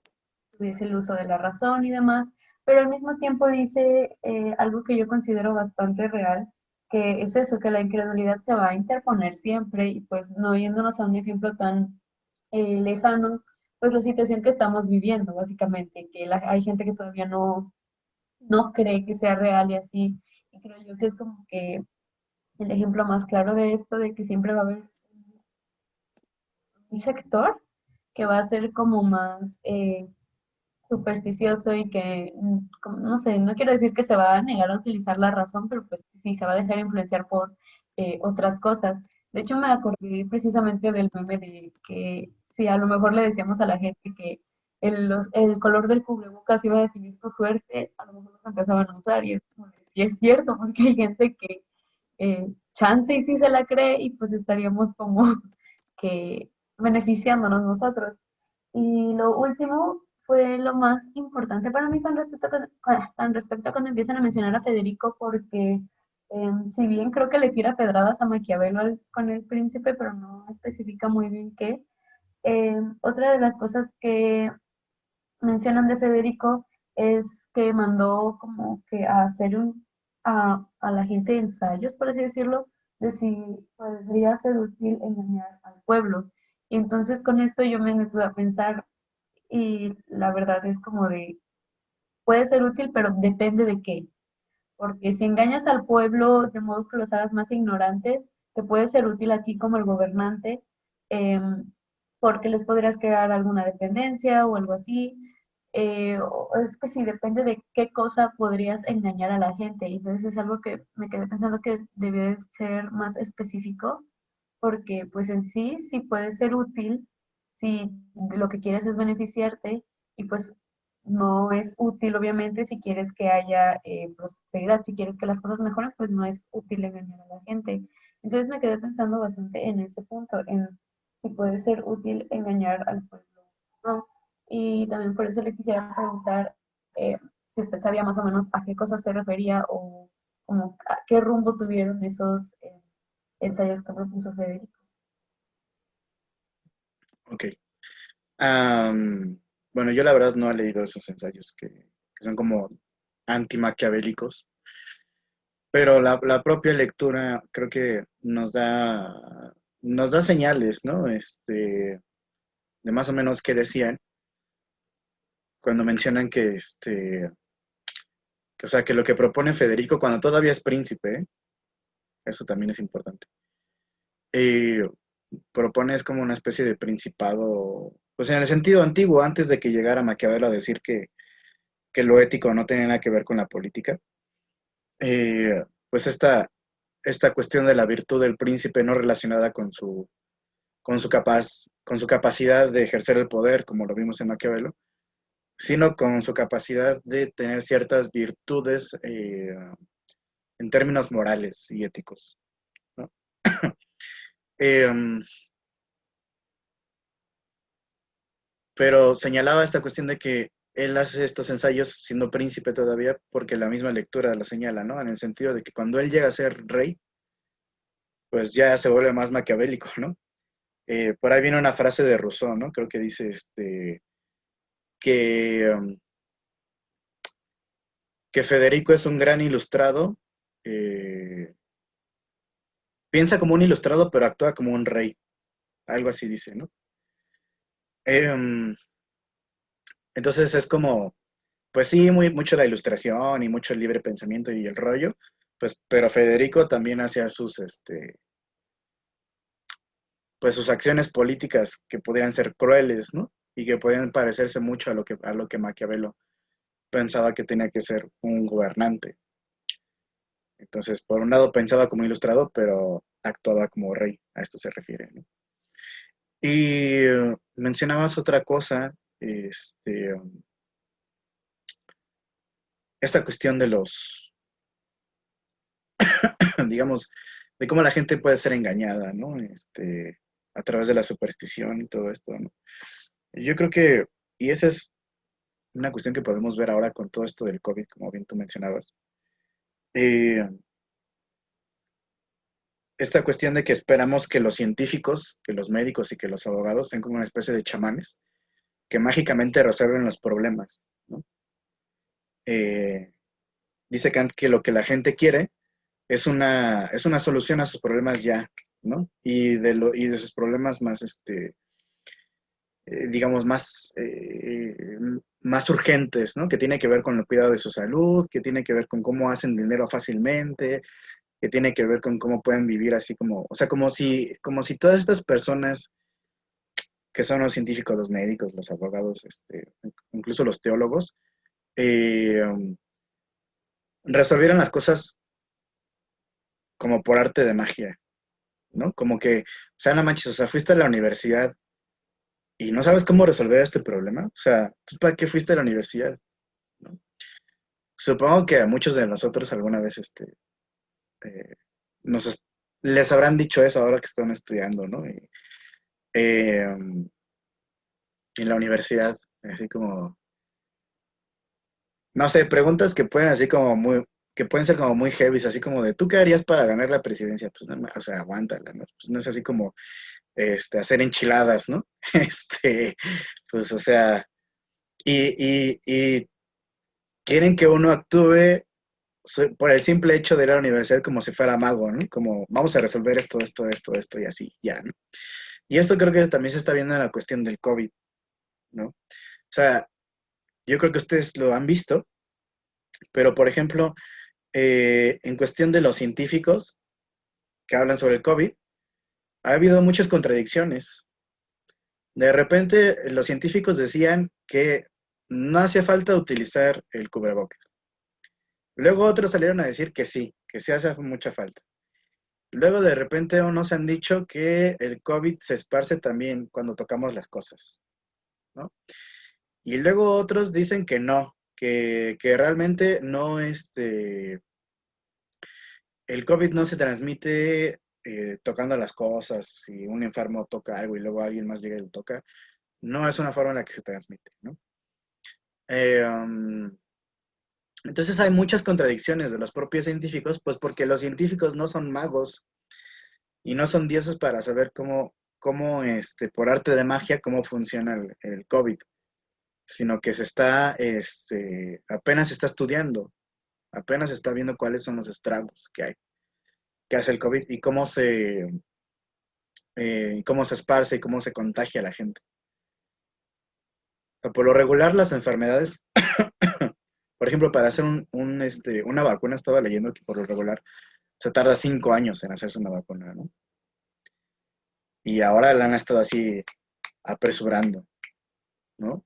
tuviese el uso de la razón y demás, pero al mismo tiempo dice algo que yo considero bastante real, que es eso, que la incredulidad se va a interponer siempre y pues no yéndonos a un ejemplo tan lejano, pues la situación que estamos viviendo básicamente, que hay gente que todavía no cree que sea real y así, y creo yo que es como que el ejemplo más claro de esto, de que siempre va a haber un sector que va a ser como más supersticioso y que, no sé, no quiero decir que se va a negar a utilizar la razón, pero pues sí, se va a dejar influenciar por otras cosas. De hecho, me acordé precisamente del meme de que si a lo mejor le decíamos a la gente que el color del cubrebocas iba a definir tu suerte, a lo mejor los empezaban a usar y es como de, sí es cierto, porque hay gente que chance y sí se la cree y pues estaríamos como que beneficiándonos nosotros. Y lo último fue lo más importante para mí con respecto a cuando empiezan a mencionar a Federico, porque si bien creo que le tira pedradas a Maquiavelo con el príncipe, pero no especifica muy bien qué. Otra de las cosas que mencionan de Federico es que mandó como que a hacer a la gente ensayos, por así decirlo, de si podría ser útil engañar al pueblo. Y entonces con esto yo me detuve a pensar y la verdad es como de, puede ser útil, pero depende de qué. Porque si engañas al pueblo de modo que los hagas más ignorantes, te puede ser útil a ti como el gobernante, porque les podrías crear alguna dependencia o algo así. Es que sí, depende de qué cosa podrías engañar a la gente. Y entonces es algo que me quedé pensando que debe ser más específico, porque pues en sí sí puede ser útil si lo que quieres es beneficiarte y pues no es útil obviamente si quieres que haya prosperidad, si quieres que las cosas mejoren, pues no es útil engañar a la gente. Entonces me quedé pensando bastante en ese punto, en si puede ser útil engañar al pueblo o no. Y también por eso le quisiera preguntar si usted sabía más o menos a qué cosas se refería o como a qué rumbo tuvieron esos ensayos que propuso Federico. Ok. Bueno, yo la verdad no he leído esos ensayos que son como antimaquiavélicos, pero la propia lectura creo que nos da señales, ¿no? De más o menos qué decían cuando mencionan o sea, que lo que propone Federico cuando todavía es príncipe, ¿eh? Eso también es importante. Eh, Propone es como una especie de principado, pues en el sentido antiguo, antes de que llegara Maquiavelo a decir que lo ético no tenía nada que ver con la política. Pues esta cuestión de la virtud del príncipe no relacionada con su capacidad de ejercer el poder, como lo vimos en Maquiavelo, sino con su capacidad de tener ciertas virtudes en términos morales y éticos, ¿no? Eh, pero señalaba esta cuestión de que él hace estos ensayos siendo príncipe todavía porque la misma lectura lo señala, ¿no? En el sentido de que cuando él llega a ser rey, pues ya se vuelve más maquiavélico, ¿no? Por ahí viene una frase de Rousseau, ¿no? Creo que dice que, um, que Federico es un gran ilustrado, eh, piensa como un ilustrado, pero actúa como un rey, algo así dice, ¿no? Um, entonces es como, pues sí, mucho la ilustración y mucho el libre pensamiento y el rollo, pues, pero Federico también hacía pues sus acciones políticas que podrían ser crueles, ¿no? Y que podían parecerse mucho a lo que Maquiavelo pensaba que tenía que ser un gobernante. Entonces, por un lado pensaba como ilustrado, pero actuaba como rey, a esto se refiere, ¿no? Y mencionabas otra cosa, esta cuestión de los, digamos, de cómo la gente puede ser engañada, ¿no? A través de la superstición y todo esto, ¿no? Yo creo que, y esa es una cuestión que podemos ver ahora con todo esto del COVID, como bien tú mencionabas. Eh, esta cuestión de que esperamos que los científicos, que los médicos y que los abogados sean como una especie de chamanes que mágicamente resuelven los problemas, ¿no? Eh, dice Kant que lo que la gente quiere es una solución a sus problemas ya, ¿no? Y de sus problemas más, digamos, más urgentes, ¿no? Que tiene que ver con el cuidado de su salud, que tiene que ver con cómo hacen dinero fácilmente, que tiene que ver con cómo pueden vivir así como, o sea, como si todas estas personas que son los científicos, los médicos, los abogados, incluso los teólogos, eh, resolvieran las cosas como por arte de magia, ¿no? Como que, o sea, no manches, o sea, fuiste a la universidad y no sabes cómo resolver este problema. O sea, ¿tú para qué fuiste a la universidad? ¿No? Supongo que a muchos de nosotros alguna vez eh, nos es- les habrán dicho eso ahora que están estudiando, ¿no? Eh, en la universidad, así como, no sé, preguntas que pueden así como muy, que pueden ser como muy heavy, así como de, ¿tú qué harías para ganar la presidencia? Pues no, o sea, aguántala, ¿no? Pues no es así como, hacer enchiladas, ¿no? Pues, o sea, y quieren que uno actúe por el simple hecho de ir a la universidad como si fuera mago, ¿no? Como vamos a resolver esto y así, ya, ¿no? Y esto creo que también se está viendo en la cuestión del COVID, ¿no? O sea, yo creo que ustedes lo han visto, pero por ejemplo, en cuestión de los científicos que hablan sobre el COVID, ha habido muchas contradicciones. De repente, los científicos decían que no hacía falta utilizar el cubrebocas. Luego otros salieron a decir que sí hace mucha falta. Luego de repente unos han dicho que el COVID se esparce también cuando tocamos las cosas, ¿no? Y luego otros dicen que no, que realmente no, el COVID no se transmite tocando las cosas, si un enfermo toca algo y luego alguien más llega y lo toca, no es una forma en la que se transmite, ¿no? Eh, um, entonces hay muchas contradicciones de los propios científicos, pues porque los científicos no son magos y no son dioses para saber cómo por arte de magia, cómo funciona el COVID, sino que apenas se está estudiando, apenas se está viendo cuáles son los estragos que hace el COVID y cómo se esparce y cómo se contagia a la gente. O sea, por lo regular, las enfermedades, por ejemplo, para hacer una vacuna, estaba leyendo que por lo regular se tarda 5 años en hacerse una vacuna, ¿no? Y ahora la han estado así apresurando, ¿no?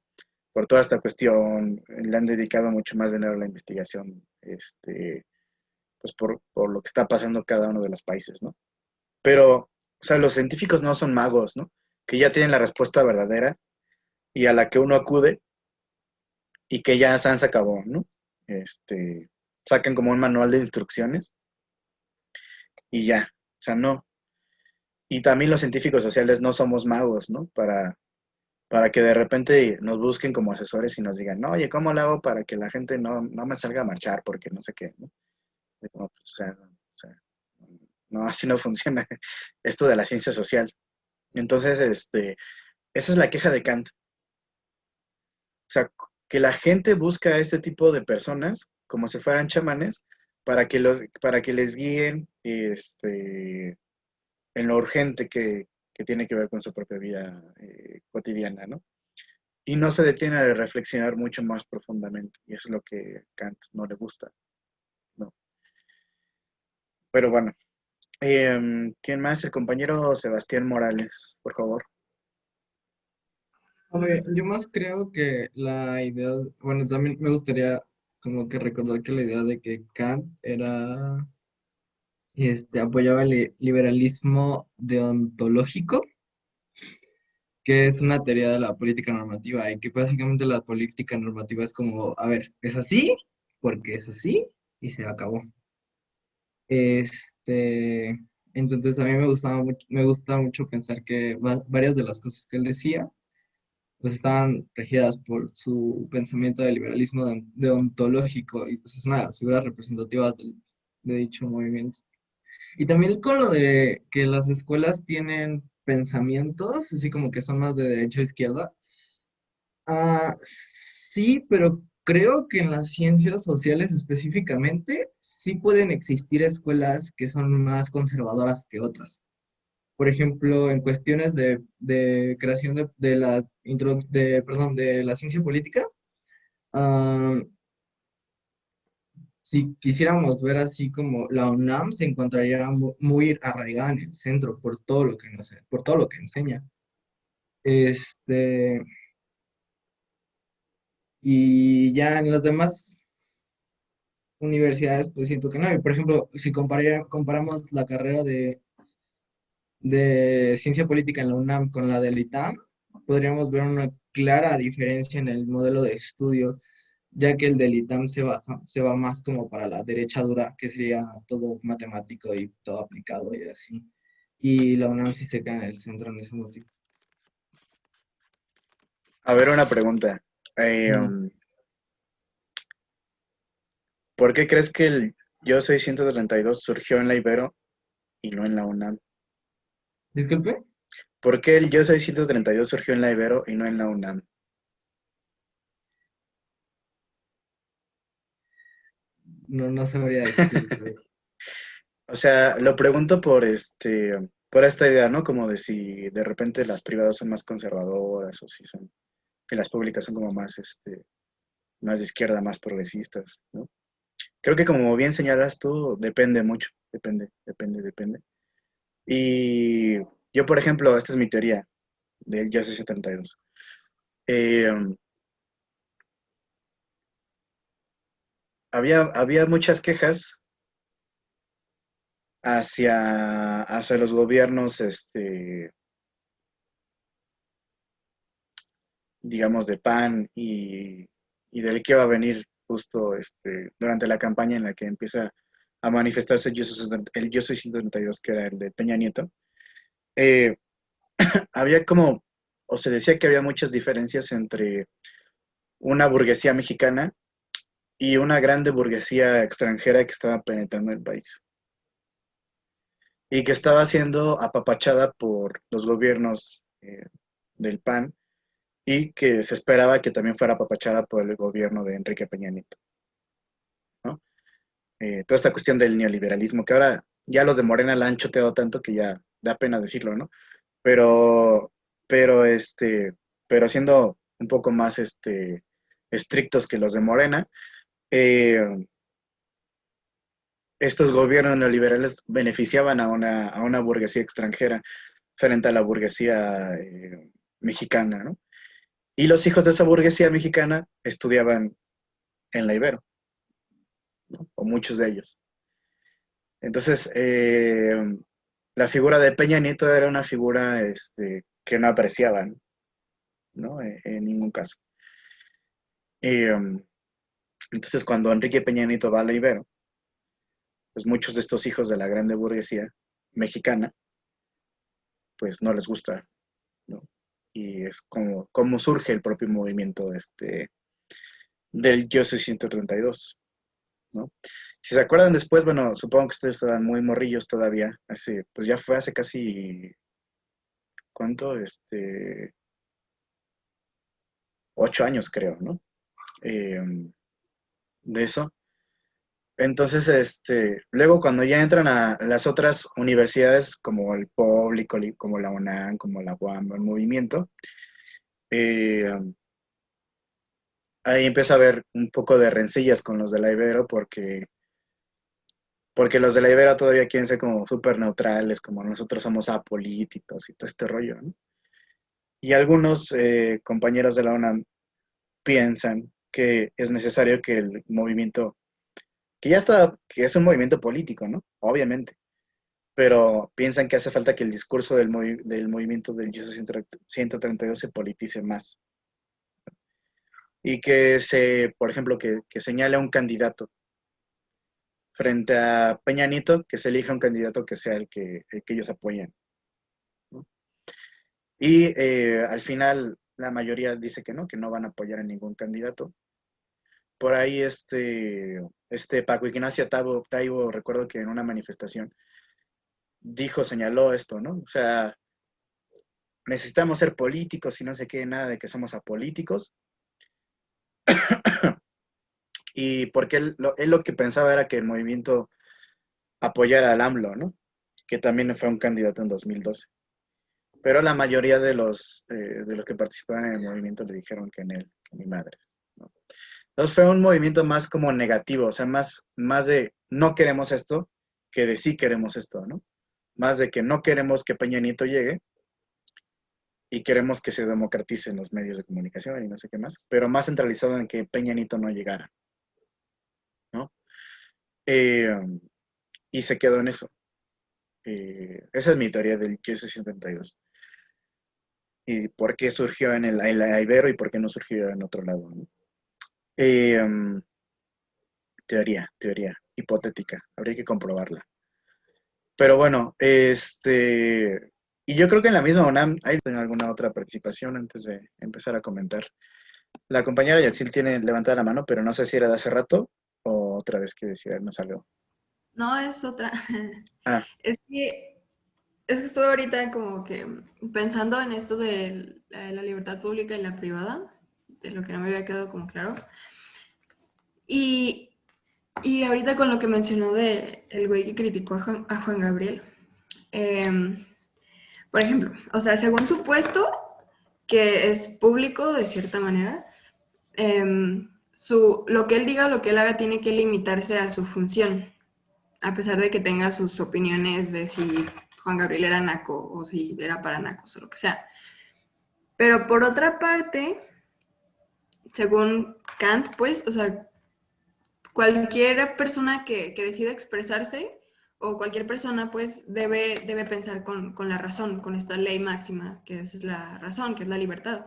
Por toda esta cuestión, le han dedicado mucho más dinero a la investigación, pues por lo que está pasando en cada uno de los países, ¿no? Pero, o sea, los científicos no son magos, ¿no? Que ya tienen la respuesta verdadera y a la que uno acude y que ya se acabó, ¿no? Sacan como un manual de instrucciones y ya, o sea, no. Y también los científicos sociales no somos magos, ¿no? Para que de repente nos busquen como asesores y nos digan, no, oye, ¿cómo lo hago para que la gente no me salga a marchar porque no sé qué, ¿no? Como, pues, no, así no funciona esto de la ciencia social. Entonces, esa es la queja de Kant. O sea, que la gente busca a este tipo de personas como si fueran chamanes para que les guíen en lo urgente que tiene que ver con su propia vida cotidiana, ¿no? Y no se detiene a reflexionar mucho más profundamente. Y eso es lo que Kant no le gusta, ¿no? Pero bueno, ¿quién más? El compañero Sebastián Morales, por favor. A ver, yo más creo que la idea, bueno, también me gustaría como que recordar que la idea de que Kant era, apoyaba el liberalismo deontológico, que es una teoría de la política normativa, y que básicamente la política normativa es como, a ver, ¿es así porque es así y se acabó. Este, entonces a mí me gusta mucho pensar que varias de las cosas que él decía pues estaban regidas por su pensamiento de liberalismo deontológico y pues es una de las figuras representativas de dicho movimiento. Y también con lo de que las escuelas tienen pensamientos, así como que son más de derecha o izquierda. Sí, pero creo que en las ciencias sociales específicamente sí pueden existir escuelas que son más conservadoras que otras. Por ejemplo, en cuestiones de creación de la ciencia política, ah, si quisiéramos ver así como la UNAM se encontraría muy arraigada en el centro por todo lo que por todo lo que enseña. Este, y ya en las demás universidades, pues siento que no. Y por ejemplo, si comparamos la carrera de ciencia política en la UNAM con la del ITAM, podríamos ver una clara diferencia en el modelo de estudio, ya que el del ITAM se va más como para la derecha dura, que sería todo matemático y todo aplicado y así. Y la UNAM sí se queda en el centro en ese motivo. A ver, una pregunta. ¿Por qué crees que el Yo Soy 132 surgió en la Ibero y no en la UNAM? Disculpe, ¿Por qué el Yo Soy 132 surgió en la Ibero y no en la UNAM? no sabría decirte. O sea, lo pregunto por esta idea, ¿no? Como de si de repente las privadas son más conservadoras o si son, y las públicas son como más, más de izquierda, más progresistas, ¿no? Creo que como bien señalas tú, depende mucho, depende. Y yo, por ejemplo, esta es mi teoría del Yo Soy 72. Eh, había muchas quejas hacia los gobiernos, digamos, de PAN y del que va a venir justo durante la campaña en la que empieza a manifestarse el Yo Soy 132, que era el de Peña Nieto. Eh, había como, o se decía que había muchas diferencias entre una burguesía mexicana y una grande burguesía extranjera que estaba penetrando el país y que estaba siendo apapachada por los gobiernos del PAN y que se esperaba que también fuera apapachada por el gobierno de Enrique Peña Nieto, ¿no? Toda esta cuestión del neoliberalismo, que ahora ya los de Morena la han choteado tanto que ya da pena decirlo, ¿no? Pero, pero, pero siendo un poco más estrictos que los de Morena, eh, estos gobiernos neoliberales beneficiaban a una burguesía extranjera frente a la burguesía mexicana, ¿no? Y los hijos de esa burguesía mexicana estudiaban en la Ibero, ¿no? O muchos de ellos. Entonces, la figura de Peña Nieto era una figura que no apreciaban, ¿no? En ningún caso. Entonces, cuando Enrique Peña Nieto va a la Ibero, pues muchos de estos hijos de la grande burguesía mexicana, pues no les gusta, ¿no? Y es como surge el propio movimiento del Yo Soy 132, ¿no? Si se acuerdan después, bueno, supongo que ustedes estaban muy morrillos todavía, pues ya fue hace casi, ¿cuánto? 8 años creo, ¿no? Eh, de eso. Entonces, luego cuando ya entran a las otras universidades como el público, como la UNAM, como la UAM, el movimiento, eh, ahí empieza a haber un poco de rencillas con los de la Ibero porque los de la Ibero todavía quieren ser como súper neutrales, como nosotros somos apolíticos y todo este rollo, ¿no? Y algunos compañeros de la UNAM piensan que es necesario que el movimiento, que es un movimiento político, ¿no? Obviamente, pero piensan que hace falta que el discurso del movimiento del Jesus 132 se politice más. y por ejemplo, que señale a un candidato frente a Peña Nieto, que se elija un candidato que sea el que ellos apoyen, ¿no? Y al final la mayoría dice que no van a apoyar a ningún candidato. Por ahí Paco Ignacio Taibo, recuerdo que en una manifestación señaló esto, ¿no? O sea, necesitamos ser políticos y no sé qué, nada de que somos apolíticos. Y porque él lo que pensaba era que el movimiento apoyara al AMLO, ¿no? Que también fue un candidato en 2012. Pero la mayoría de los que participaban en el movimiento le dijeron que en él, que mi madre, ¿no? Entonces fue un movimiento más como negativo, o sea, más de no queremos esto que de sí queremos esto, ¿no? Más de que no queremos que Peña Nieto llegue y queremos que se democraticen los medios de comunicación y no sé qué más, pero más centralizado en que Peña Nieto no llegara, ¿no? Y se quedó en eso. Esa es mi teoría del QS 52. Y por qué surgió en la Ibero y por qué no surgió en otro lado, ¿no? Teoría hipotética, habría que comprobarla. Pero bueno, y yo creo que en la misma UNAM hay alguna otra participación antes de empezar a comentar. La compañera Yatsil tiene levantada la mano, pero no sé si era de hace rato o otra vez que decirnos algo. No, es otra. Ah, Es que estuve ahorita como que pensando en esto de la libertad pública y la privada, de lo que no me había quedado como claro. Y, y ahorita con lo que mencionó de el güey que criticó a Juan Gabriel. Por ejemplo, o sea, según su puesto, que es público de cierta manera, lo que él diga o lo que él haga tiene que limitarse a su función, a pesar de que tenga sus opiniones de si Juan Gabriel era naco o si era para nacos o lo que sea. Pero por otra parte, según Kant, pues, o sea, cualquier persona que decida expresarse o cualquier persona, pues, debe pensar con la razón, con esta ley máxima, que es la razón, que es la libertad.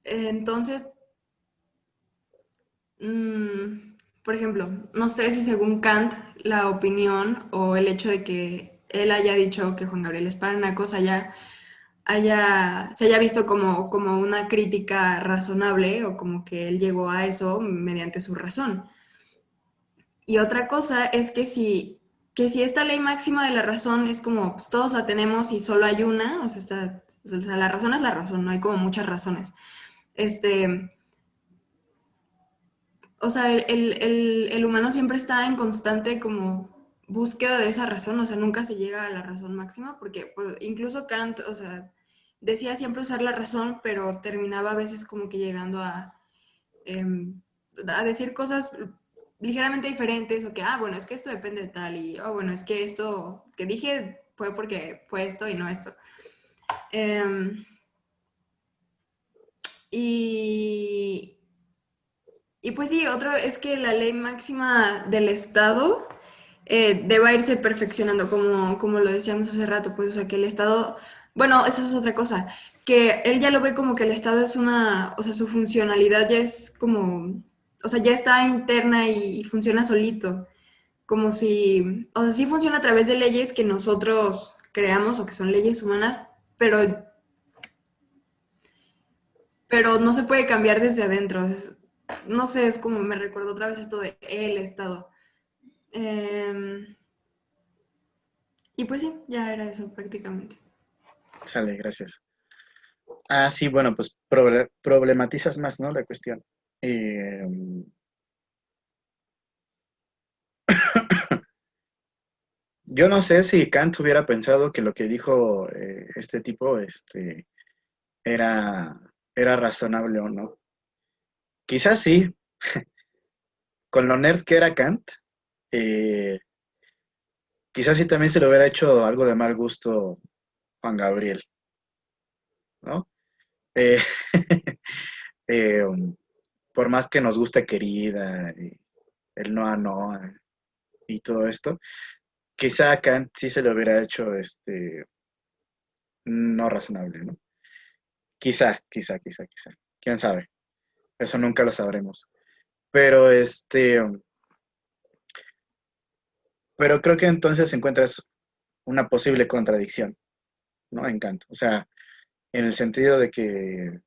Entonces, por ejemplo, no sé si según Kant la opinión o el hecho de que él haya dicho que Juan Gabriel es para nacos se haya visto como una crítica razonable o como que él llegó a eso mediante su razón. Y otra cosa es que si esta ley máxima de la razón es como pues, todos la tenemos y solo hay una, o sea, la razón es la razón, no hay como muchas razones. O sea, el humano siempre está en constante como búsqueda de esa razón, o sea, nunca se llega a la razón máxima, porque pues, incluso Kant, o sea, decía siempre usar la razón, pero terminaba a veces como que llegando a decir cosas ligeramente diferentes, o que, bueno, es que esto depende de tal, y, bueno, es que esto que dije fue porque fue esto y no esto. Y pues sí, otro es que la ley máxima del Estado deba irse perfeccionando, como lo decíamos hace rato, pues, o sea, que el Estado, bueno, esa es otra cosa, que él ya lo ve como que el Estado es o sea, su funcionalidad ya es como, o sea, ya está interna y funciona solito, como si, o sea, sí funciona a través de leyes que nosotros creamos o que son leyes humanas, pero no se puede cambiar desde adentro. No sé, es como me recuerdo otra vez esto de el Estado. Y pues sí, ya era eso prácticamente. sale, gracias. Ah, sí, bueno, pues problematizas más, ¿no? La cuestión. Yo no sé si Kant hubiera pensado que lo que dijo este tipo era, era razonable o no. Quizás sí, con lo nerd que era Kant, eh, quizás sí también se le hubiera hecho algo de mal gusto Juan Gabriel, ¿no? Eh, por más que nos guste Querida, el Noa Noa y todo esto, quizá a Kant sí se le hubiera hecho no razonable, ¿no? Quizá. ¿Quién sabe? Eso nunca lo sabremos. Pero pero creo que entonces encuentras una posible contradicción, ¿no? En Kant. O sea, en el sentido de que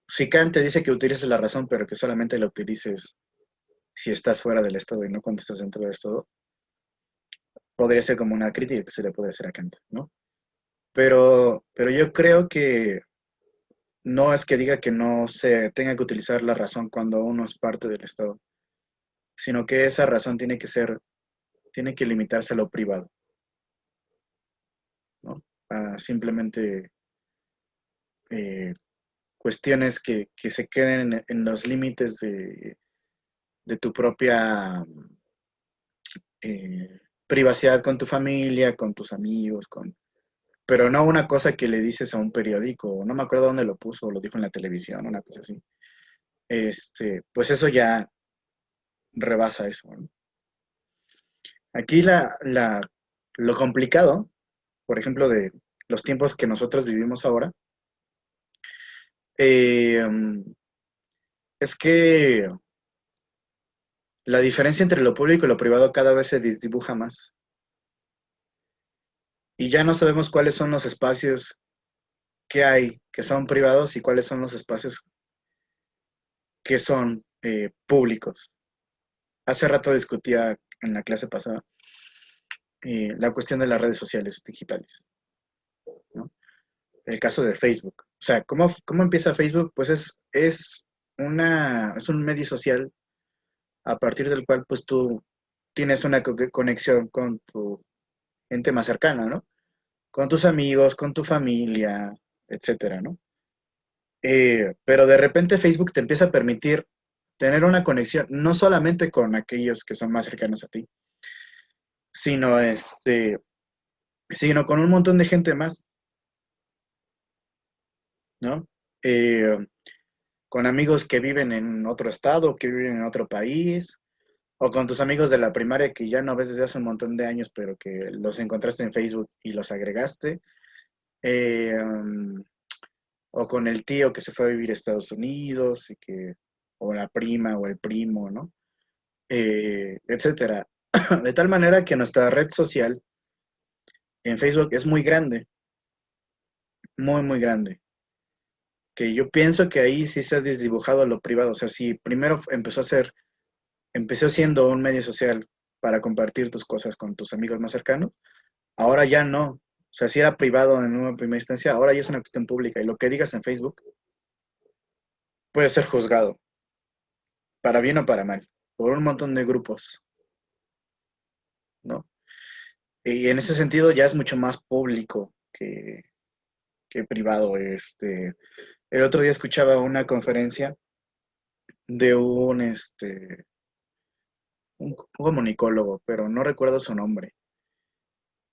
si Kant te dice que utilices la razón, pero que solamente la utilices si estás fuera del Estado y no cuando estás dentro del Estado, podría ser como una crítica que se le puede hacer a Kant, ¿no? Pero yo creo que no es que diga que no se tenga que utilizar la razón cuando uno es parte del Estado, sino que esa razón tiene que limitarse a lo privado, ¿no? A simplemente cuestiones que se queden en los límites de tu propia privacidad con tu familia, con tus amigos, pero no una cosa que le dices a un periódico, no me acuerdo dónde lo puso, o lo dijo en la televisión, una cosa así. Pues eso ya rebasa eso, ¿no? Aquí lo complicado, por ejemplo, de los tiempos que nosotros vivimos ahora, eh, es que la diferencia entre lo público y lo privado cada vez se desdibuja más. Y ya no sabemos cuáles son los espacios que hay que son privados y cuáles son los espacios que son públicos. Hace rato discutía en la clase pasada la cuestión de las redes sociales digitales, ¿no? El caso de Facebook. O sea, ¿cómo empieza Facebook? Pues es un medio social a partir del cual pues tú tienes una conexión con tu gente más cercana, ¿no? Con tus amigos, con tu familia, etcétera, ¿no? Pero de repente Facebook te empieza a permitir tener una conexión no solamente con aquellos que son más cercanos a ti, sino sino con un montón de gente más, ¿no? Eh, con amigos que viven en otro estado, que viven en otro país, o con tus amigos de la primaria que ya no ves desde hace un montón de años, pero que los encontraste en Facebook y los agregaste, eh, o con el tío que se fue a vivir a Estados Unidos, o la prima o el primo, ¿no? Etcétera. De tal manera que nuestra red social en Facebook es muy grande, muy, muy grande. Que yo pienso que ahí sí se ha desdibujado lo privado. O sea, si primero empezó siendo un medio social para compartir tus cosas con tus amigos más cercanos, ahora ya no. O sea, si era privado en una primera instancia, ahora ya es una cuestión pública. Y lo que digas en Facebook puede ser juzgado, para bien o para mal, por un montón de grupos, ¿no? Y en ese sentido ya es mucho más público que privado. El otro día escuchaba una conferencia de un comunicólogo, pero no recuerdo su nombre.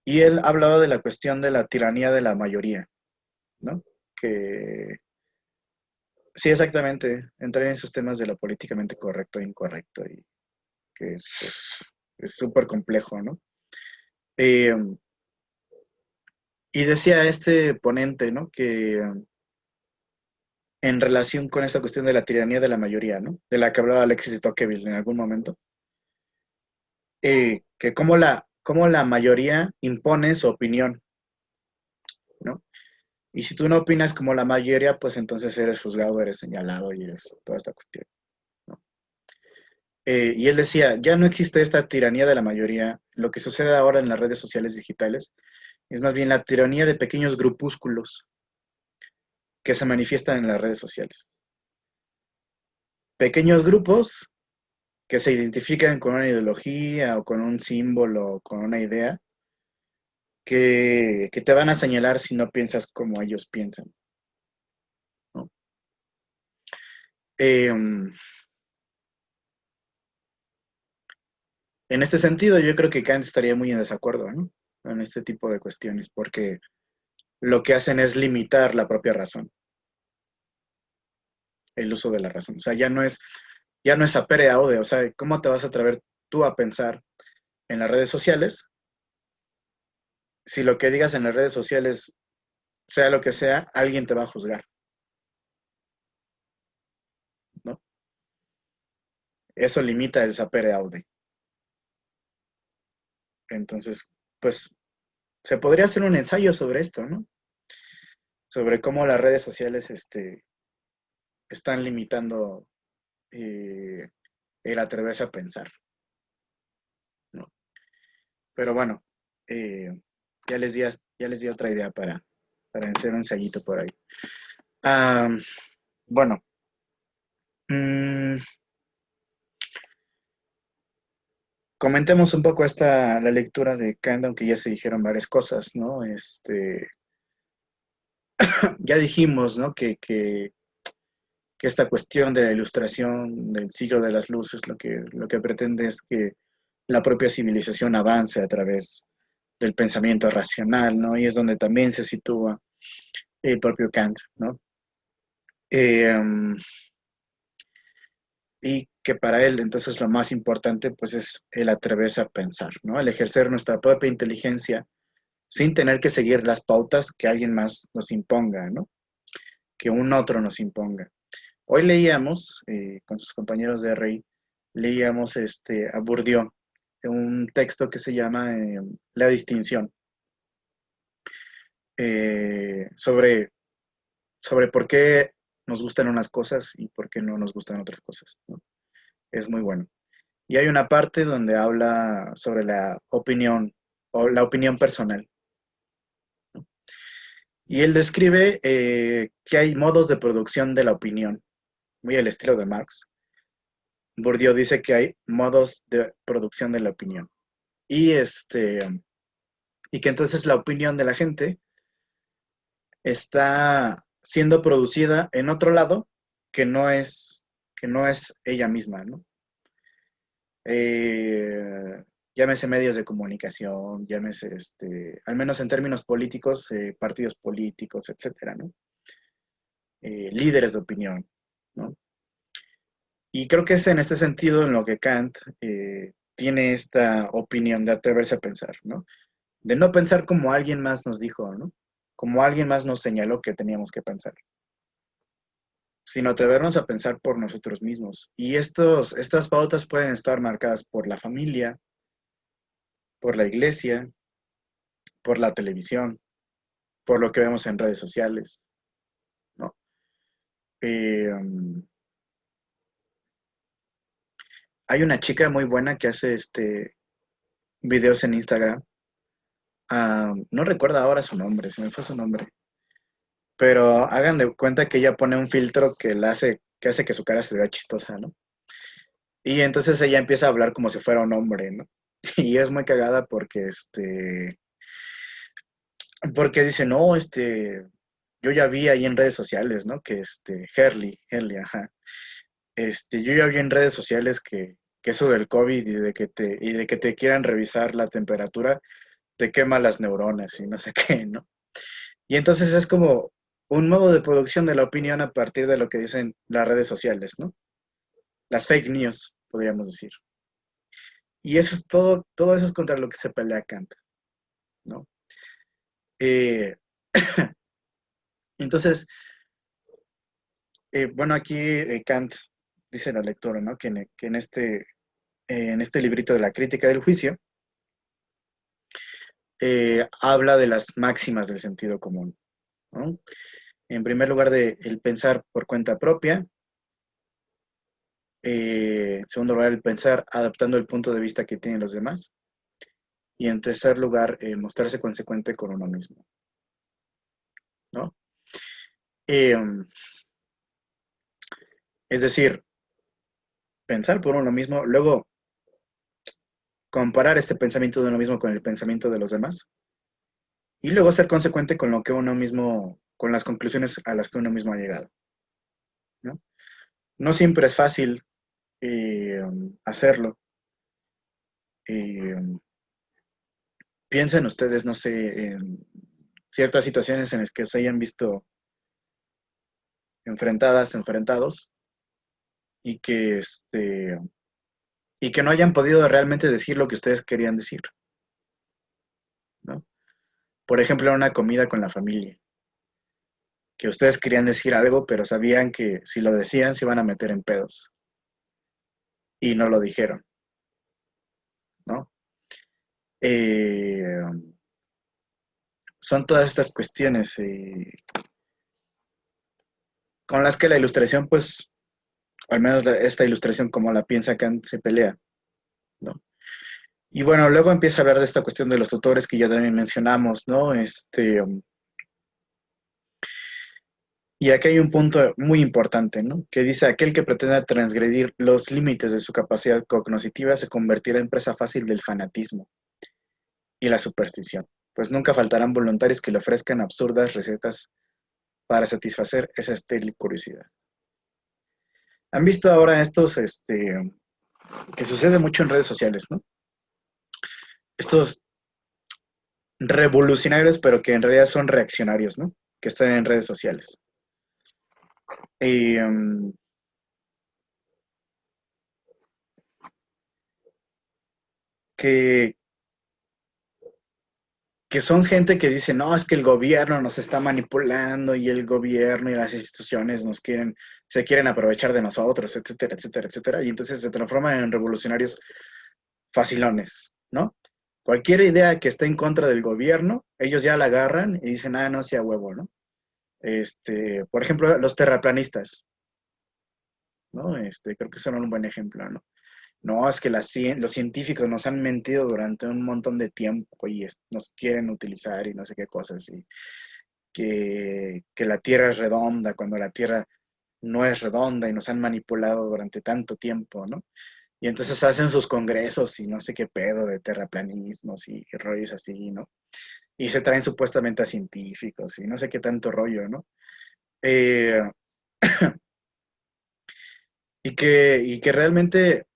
Y él hablaba de la cuestión de la tiranía de la mayoría, ¿no? Que sí, exactamente, entrar en esos temas de lo políticamente correcto e incorrecto y que es súper complejo, ¿no? Eh, y decía este ponente, ¿no? Que en relación con esa cuestión de la tiranía de la mayoría, ¿no? De la que hablaba Alexis de Tocqueville en algún momento, que cómo la mayoría impone su opinión, ¿no? Y si tú no opinas como la mayoría, pues entonces eres juzgado, eres señalado y eres toda esta cuestión, ¿no? Y él decía, ya no existe esta tiranía de la mayoría, lo que sucede ahora en las redes sociales digitales es más bien la tiranía de pequeños grupúsculos que se manifiestan en las redes sociales. Pequeños grupos que se identifican con una ideología o con un símbolo o con una idea que te van a señalar si no piensas como ellos piensan, ¿no? En este sentido, yo creo que Kant estaría muy en desacuerdo, ¿no? En este tipo de cuestiones, porque lo que hacen es limitar la propia razón, el uso de la razón. O sea, ya no es a pere aude, o sea, ¿cómo te vas a atrever tú a pensar en las redes sociales si lo que digas en las redes sociales, sea lo que sea, alguien te va a juzgar? eso limita el sapere aude. Entonces, pues, se podría hacer un ensayo sobre esto, ¿no? Sobre cómo las redes sociales están limitando el atreverse a pensar, ¿no? Pero bueno, eh, ya les di otra idea para hacer un ensayito por ahí. Ah, bueno, mm, comentemos un poco la lectura de Kant, aunque ya se dijeron varias cosas, ¿no? Ya dijimos, ¿no? Que esta cuestión de la ilustración del siglo de las luces lo que pretende es que la propia civilización avance a través del pensamiento racional, ¿no? Y es donde también se sitúa el propio Kant, ¿no? Y que para él entonces lo más importante pues es el atreverse a pensar, ¿no? El ejercer nuestra propia inteligencia sin tener que seguir las pautas que alguien más nos imponga, ¿no? Que un otro nos imponga. Hoy leíamos, con sus compañeros de RI, leíamos a Bourdieu, un texto que se llama La distinción, sobre por qué nos gustan unas cosas y por qué no nos gustan otras cosas, ¿no? Es muy bueno. Y hay una parte donde habla sobre la opinión o la opinión personal, ¿no? Y él describe que hay modos de producción de la opinión, muy al estilo de Marx. Bourdieu dice que hay modos de producción de la opinión. Y que entonces la opinión de la gente está siendo producida en otro lado que no es ella misma, ¿no? Llámese medios de comunicación, llámese, al menos en términos políticos, partidos políticos, etcétera, ¿no? Líderes de opinión, ¿no? Y creo que es en este sentido en lo que Kant tiene esta opinión de atreverse a pensar, ¿no? De no pensar como alguien más nos dijo, ¿no? Como alguien más nos señaló que teníamos que pensar, sino atrevernos a pensar por nosotros mismos. Y estas pautas pueden estar marcadas por la familia, por la iglesia, por la televisión, por lo que vemos en redes sociales, ¿no? Hay una chica muy buena que hace videos en Instagram. No recuerdo ahora su nombre, se me fue su nombre. Pero hagan de cuenta que ella pone un filtro que hace que su cara se vea chistosa, ¿no? Y entonces ella empieza a hablar como si fuera un hombre, ¿no? Y es muy cagada porque dice, no, yo ya vi ahí en redes sociales, ¿no? Que Herli, ajá. Yo ya vi en redes sociales que eso del COVID y de que te quieran revisar la temperatura, te quema las neuronas y no sé qué, ¿no? Y entonces es como un modo de producción de la opinión a partir de lo que dicen las redes sociales, ¿no? Las fake news, podríamos decir. Y eso es todo eso es contra lo que se pelea Kant, ¿no? Eh, entonces, bueno, aquí Kant dice la lectura, ¿no? Que en este librito de la crítica del juicio, habla de las máximas del sentido común, ¿no? En primer lugar, de el pensar por cuenta propia. En segundo lugar, el pensar adaptando el punto de vista que tienen los demás. Y en tercer lugar, mostrarse consecuente con uno mismo, ¿no? Eh, es decir, pensar por uno mismo, luego comparar este pensamiento de uno mismo con el pensamiento de los demás, y luego ser consecuente con lo que uno mismo, con las conclusiones a las que uno mismo ha llegado, ¿no? No siempre es fácil hacerlo. Piensen ustedes, no sé, en ciertas situaciones en las que se hayan visto enfrentados, y que no hayan podido realmente decir lo que ustedes querían decir, ¿no? Por ejemplo, en una comida con la familia, que ustedes querían decir algo, pero sabían que si lo decían se iban a meter en pedos. y no lo dijeron, ¿no? Eh, son todas estas cuestiones con las que la ilustración, pues, al menos esta ilustración como la piensa Kant, se pelea, ¿no? Y bueno, luego empieza a hablar de esta cuestión de los tutores que ya también mencionamos, ¿no? Y aquí hay un punto muy importante, ¿no? Que dice, aquel que pretenda transgredir los límites de su capacidad cognoscitiva se convertirá en presa fácil del fanatismo y la superstición, pues nunca faltarán voluntarios que le ofrezcan absurdas recetas para satisfacer esa estéril curiosidad. ¿Han visto ahora estos, que sucede mucho en redes sociales, ¿no? Estos revolucionarios, pero que en realidad son reaccionarios, ¿no? Que están en redes sociales. Y, que, que son gente que dice, no, es que el gobierno nos está manipulando y el gobierno y las instituciones se quieren aprovechar de nosotros, etcétera, etcétera, etcétera. Y entonces se transforman en revolucionarios facilones, ¿no? Cualquier idea que esté en contra del gobierno, ellos ya la agarran y dicen, no sea huevo, ¿no? Por ejemplo, los terraplanistas, ¿no? Creo que son un buen ejemplo, ¿no? No, es que los científicos nos han mentido durante un montón de tiempo y nos quieren utilizar y no sé qué cosas, y que la Tierra es redonda cuando la Tierra no es redonda y nos han manipulado durante tanto tiempo, ¿no? Y entonces hacen sus congresos y no sé qué pedo de terraplanismos y rollos así, ¿no? Y se traen supuestamente a científicos y no sé qué tanto rollo, ¿no? Eh, y que realmente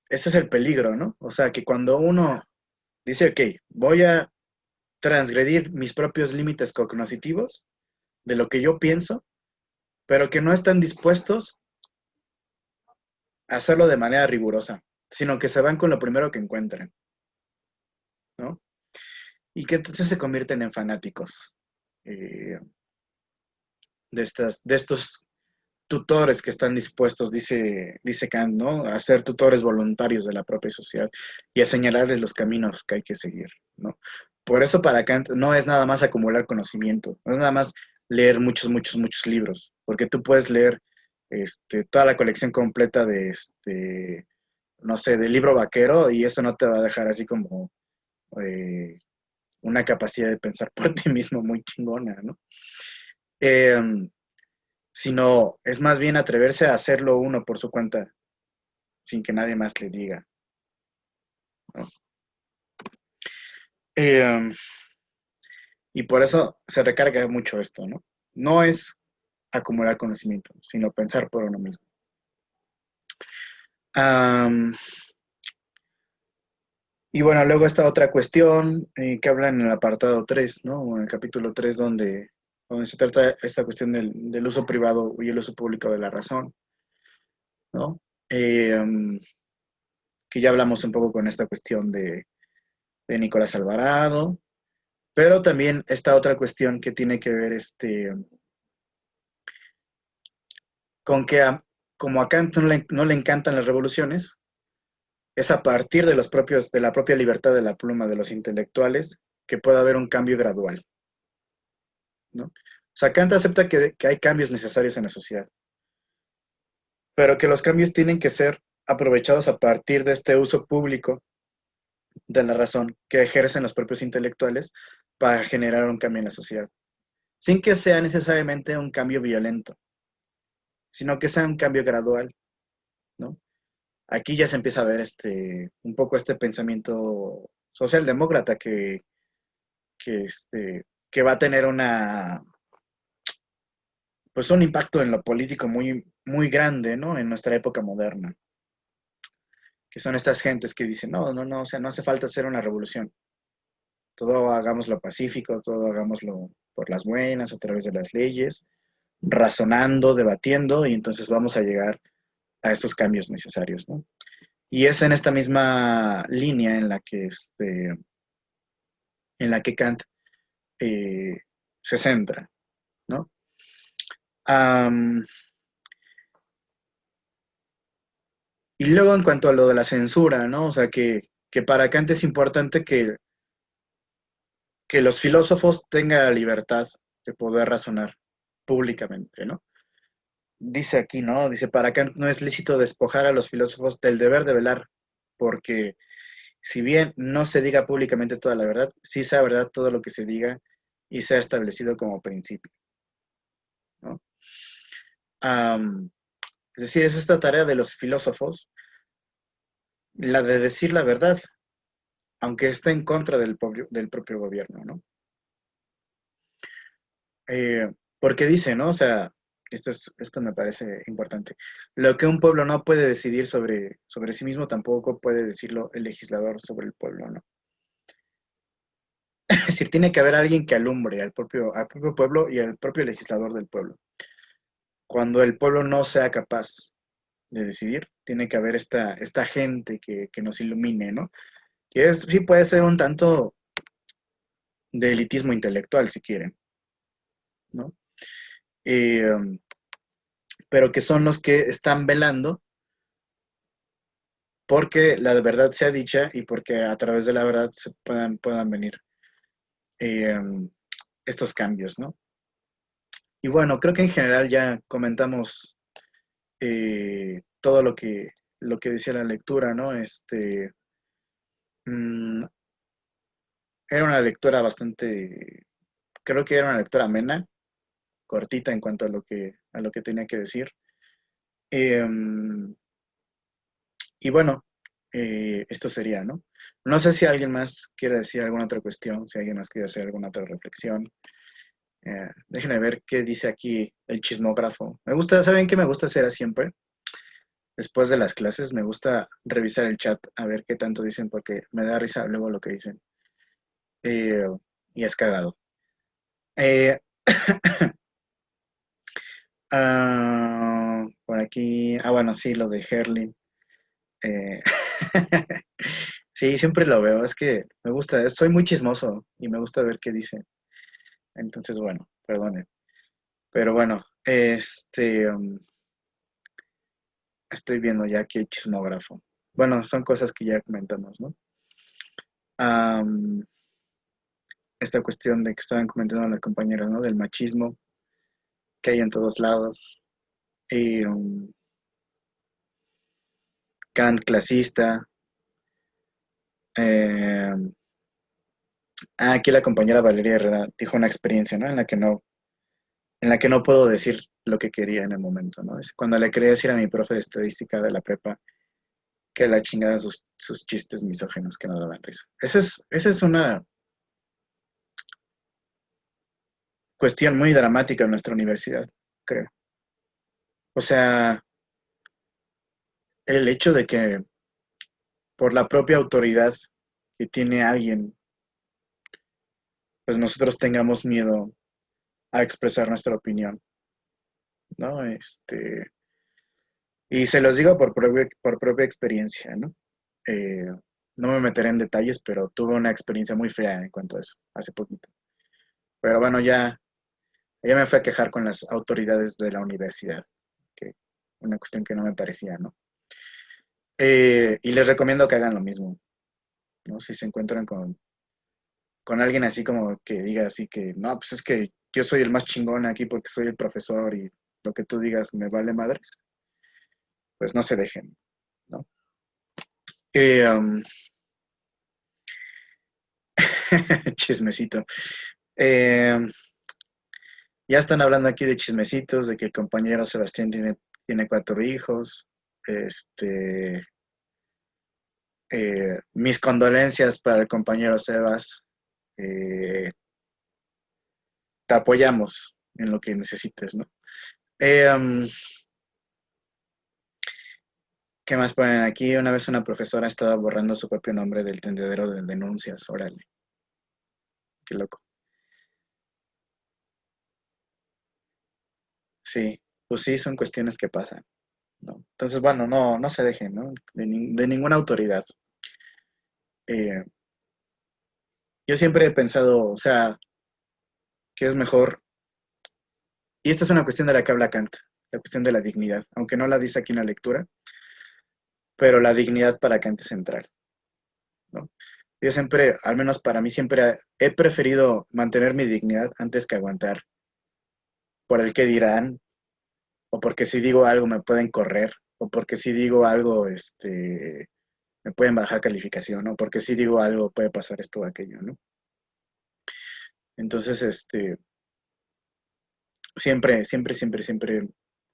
ese es el peligro, ¿no? O sea, que cuando uno dice, ok, voy a transgredir mis propios límites cognitivos de lo que yo pienso, pero que no están dispuestos a hacerlo de manera rigurosa, sino que se van con lo primero que encuentren, ¿no? Y que entonces se convierten en fanáticos eh, de estos tutores que están dispuestos, dice Kant, ¿no? A ser tutores voluntarios de la propia sociedad y a señalarles los caminos que hay que seguir, ¿no? Por eso para Kant no es nada más acumular conocimiento, no es nada más leer muchos, muchos, muchos libros, porque tú puedes leer toda la colección completa no sé, del libro vaquero y eso no te va a dejar así como eh, una capacidad de pensar por ti mismo muy chingona, ¿no? Eh, Sino es más bien atreverse a hacerlo uno por su cuenta, sin que nadie más le diga, ¿no? Eh, y por eso se recarga mucho esto, ¿no? No es acumular conocimiento, sino pensar por uno mismo. Um, y bueno, luego está otra cuestión que habla en el apartado 3, ¿no? O en el capítulo 3, donde se trata esta cuestión del uso privado y el uso público de la razón, ¿no? Eh, que ya hablamos un poco con esta cuestión de Nicolás Alvarado, pero también está otra cuestión que tiene que ver con que como a Kant no le encantan las revoluciones, es a partir de la propia libertad de la pluma de los intelectuales que puede haber un cambio gradual, ¿no? O sea, Kant acepta que hay cambios necesarios en la sociedad, pero que los cambios tienen que ser aprovechados a partir de este uso público de la razón que ejercen los propios intelectuales para generar un cambio en la sociedad, sin que sea necesariamente un cambio violento, sino que sea un cambio gradual, ¿no? Aquí ya se empieza a ver un poco este pensamiento socialdemócrata que, que va a tener pues un impacto en lo político muy, muy grande, ¿no? En nuestra época moderna, que son estas gentes que dicen, no, no, no, o sea, no hace falta hacer una revolución, todo hagámoslo pacífico, todo hagámoslo por las buenas, a través de las leyes, razonando, debatiendo, y entonces vamos a llegar a estos cambios necesarios, ¿no? Y es en esta misma línea en la que Kant eh, se centra, ¿no? Um, Y luego en cuanto a lo de la censura, ¿no? O sea, que para Kant es importante que los filósofos tengan la libertad de poder razonar públicamente, ¿no? Dice aquí, ¿no? Dice, para Kant no es lícito despojar a los filósofos del deber de velar, porque si bien no se diga públicamente toda la verdad, sí sea verdad todo lo que se diga y sea establecido como principio, ¿no? Am, es decir, es esta tarea de los filósofos, la de decir la verdad, aunque esté en contra del propio gobierno, ¿no? Porque dice, ¿no? O sea, esto me parece importante. Lo que un pueblo no puede decidir sobre sí mismo, tampoco puede decirlo el legislador sobre el pueblo, ¿no? Es decir, tiene que haber alguien que alumbre al propio pueblo y al propio legislador del pueblo. Cuando el pueblo no sea capaz de decidir, tiene que haber esta gente que nos ilumine, ¿no? Sí puede ser un tanto de elitismo intelectual, si quieren, ¿no? Eh, pero que son los que están velando porque la verdad sea dicha y porque a través de la verdad se puedan venir eh, estos cambios, ¿no? Y bueno, creo que en general ya comentamos todo lo que decía la lectura, ¿no? Mm, era una lectura bastante, creo que era una lectura amena, cortita en cuanto a lo que tenía que decir. Eh, y bueno, esto sería, ¿no? No sé si alguien más quiere decir alguna otra cuestión, si alguien más quiere hacer alguna otra reflexión. Déjenme ver qué dice aquí el chismógrafo. Me gusta, ¿saben qué me gusta hacer siempre? Después de las clases me gusta revisar el chat a ver qué tanto dicen porque me da risa luego lo que dicen. Eh, y es cagado. Eh, por aquí, bueno, sí, lo de Herlin. Eh, sí, siempre lo veo, es que me gusta, soy muy chismoso y me gusta ver qué dicen. Entonces, bueno, perdonen. Pero bueno, estoy viendo ya aquí el chismógrafo. Bueno, son cosas que ya comentamos, ¿no? Am, esta cuestión de que estaban comentando la compañera, ¿no? Del machismo que hay en todos lados. Y Kant clasista. eh, aquí la compañera Valeria Herrera dijo una experiencia, ¿no? En la que no puedo decir lo que quería en el momento, ¿no? Es cuando le quería decir a mi profe de estadística de la prepa que la chingada sus chistes misóginos que no daban risa. Esa es una cuestión muy dramática en nuestra universidad, creo. O sea, el hecho de que por la propia autoridad que tiene alguien, pues nosotros tengamos miedo a expresar nuestra opinión, ¿no? Y se los digo por propia experiencia, ¿no? Eh, no me meteré en detalles, pero tuve una experiencia muy fea en cuanto a eso, hace poquito. Pero bueno, ya me fui a quejar con las autoridades de la universidad, que una cuestión que no me parecía, ¿no? Y les recomiendo que hagan lo mismo, ¿no? Si se encuentran con alguien así como que diga así que, no, pues es que yo soy el más chingón aquí porque soy el profesor y lo que tú digas me vale madres, pues no se dejen, ¿no? Eh, um, chismecito. Eh, ya están hablando aquí de chismecitos, de que el compañero Sebastián tiene 4 hijos. Este, mis condolencias para el compañero Sebas. Eh, te apoyamos en lo que necesites, ¿no? ¿Qué más ponen aquí? Una vez una profesora estaba borrando su propio nombre del tendedero de denuncias. Órale, qué loco. Sí, pues sí, son cuestiones que pasan, ¿no? Entonces, bueno, no se dejen, ¿no? De ninguna autoridad. Eh, yo siempre he pensado, o sea, que es mejor, y esta es una cuestión de la que habla Kant, la cuestión de la dignidad, aunque no la dice aquí en la lectura, pero la dignidad para Kant es central, ¿no? Yo siempre, al menos para mí, siempre he preferido mantener mi dignidad antes que aguantar por el que dirán, o porque si digo algo me pueden correr, o porque si digo algo, me pueden bajar calificación, ¿no? Porque si digo algo puede pasar esto o aquello, ¿no? Entonces, siempre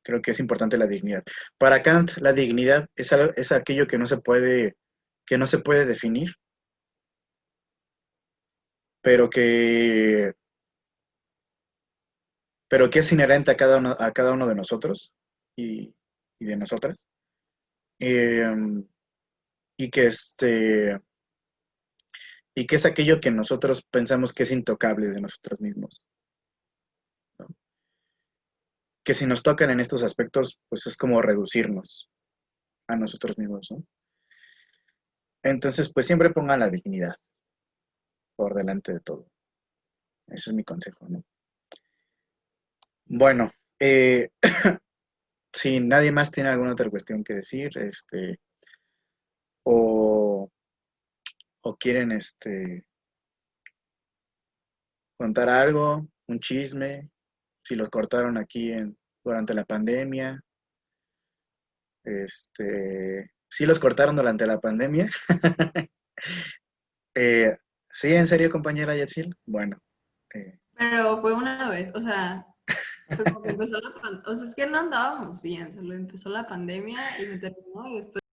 creo que es importante la dignidad. Para Kant, la dignidad es aquello que no se puede definir, pero que es inherente a cada uno de nosotros y de nosotras. Eh, y que y que es aquello que nosotros pensamos que es intocable de nosotros mismos, ¿no? Que si nos tocan en estos aspectos, pues es como reducirnos a nosotros mismos, ¿no? Entonces, pues siempre pongan la dignidad por delante de todo. Ese es mi consejo, ¿no? Bueno, si nadie más tiene alguna otra cuestión que decir, o, o quieren, contar algo, un chisme, si los cortaron aquí durante la pandemia, sí los cortaron durante la pandemia. Sí, en serio, compañera Yatsil. Bueno, Pero fue una vez, o sea, fue como que empezó la pandemia, o sea, es que no andábamos bien, solo empezó la pandemia y me terminó y después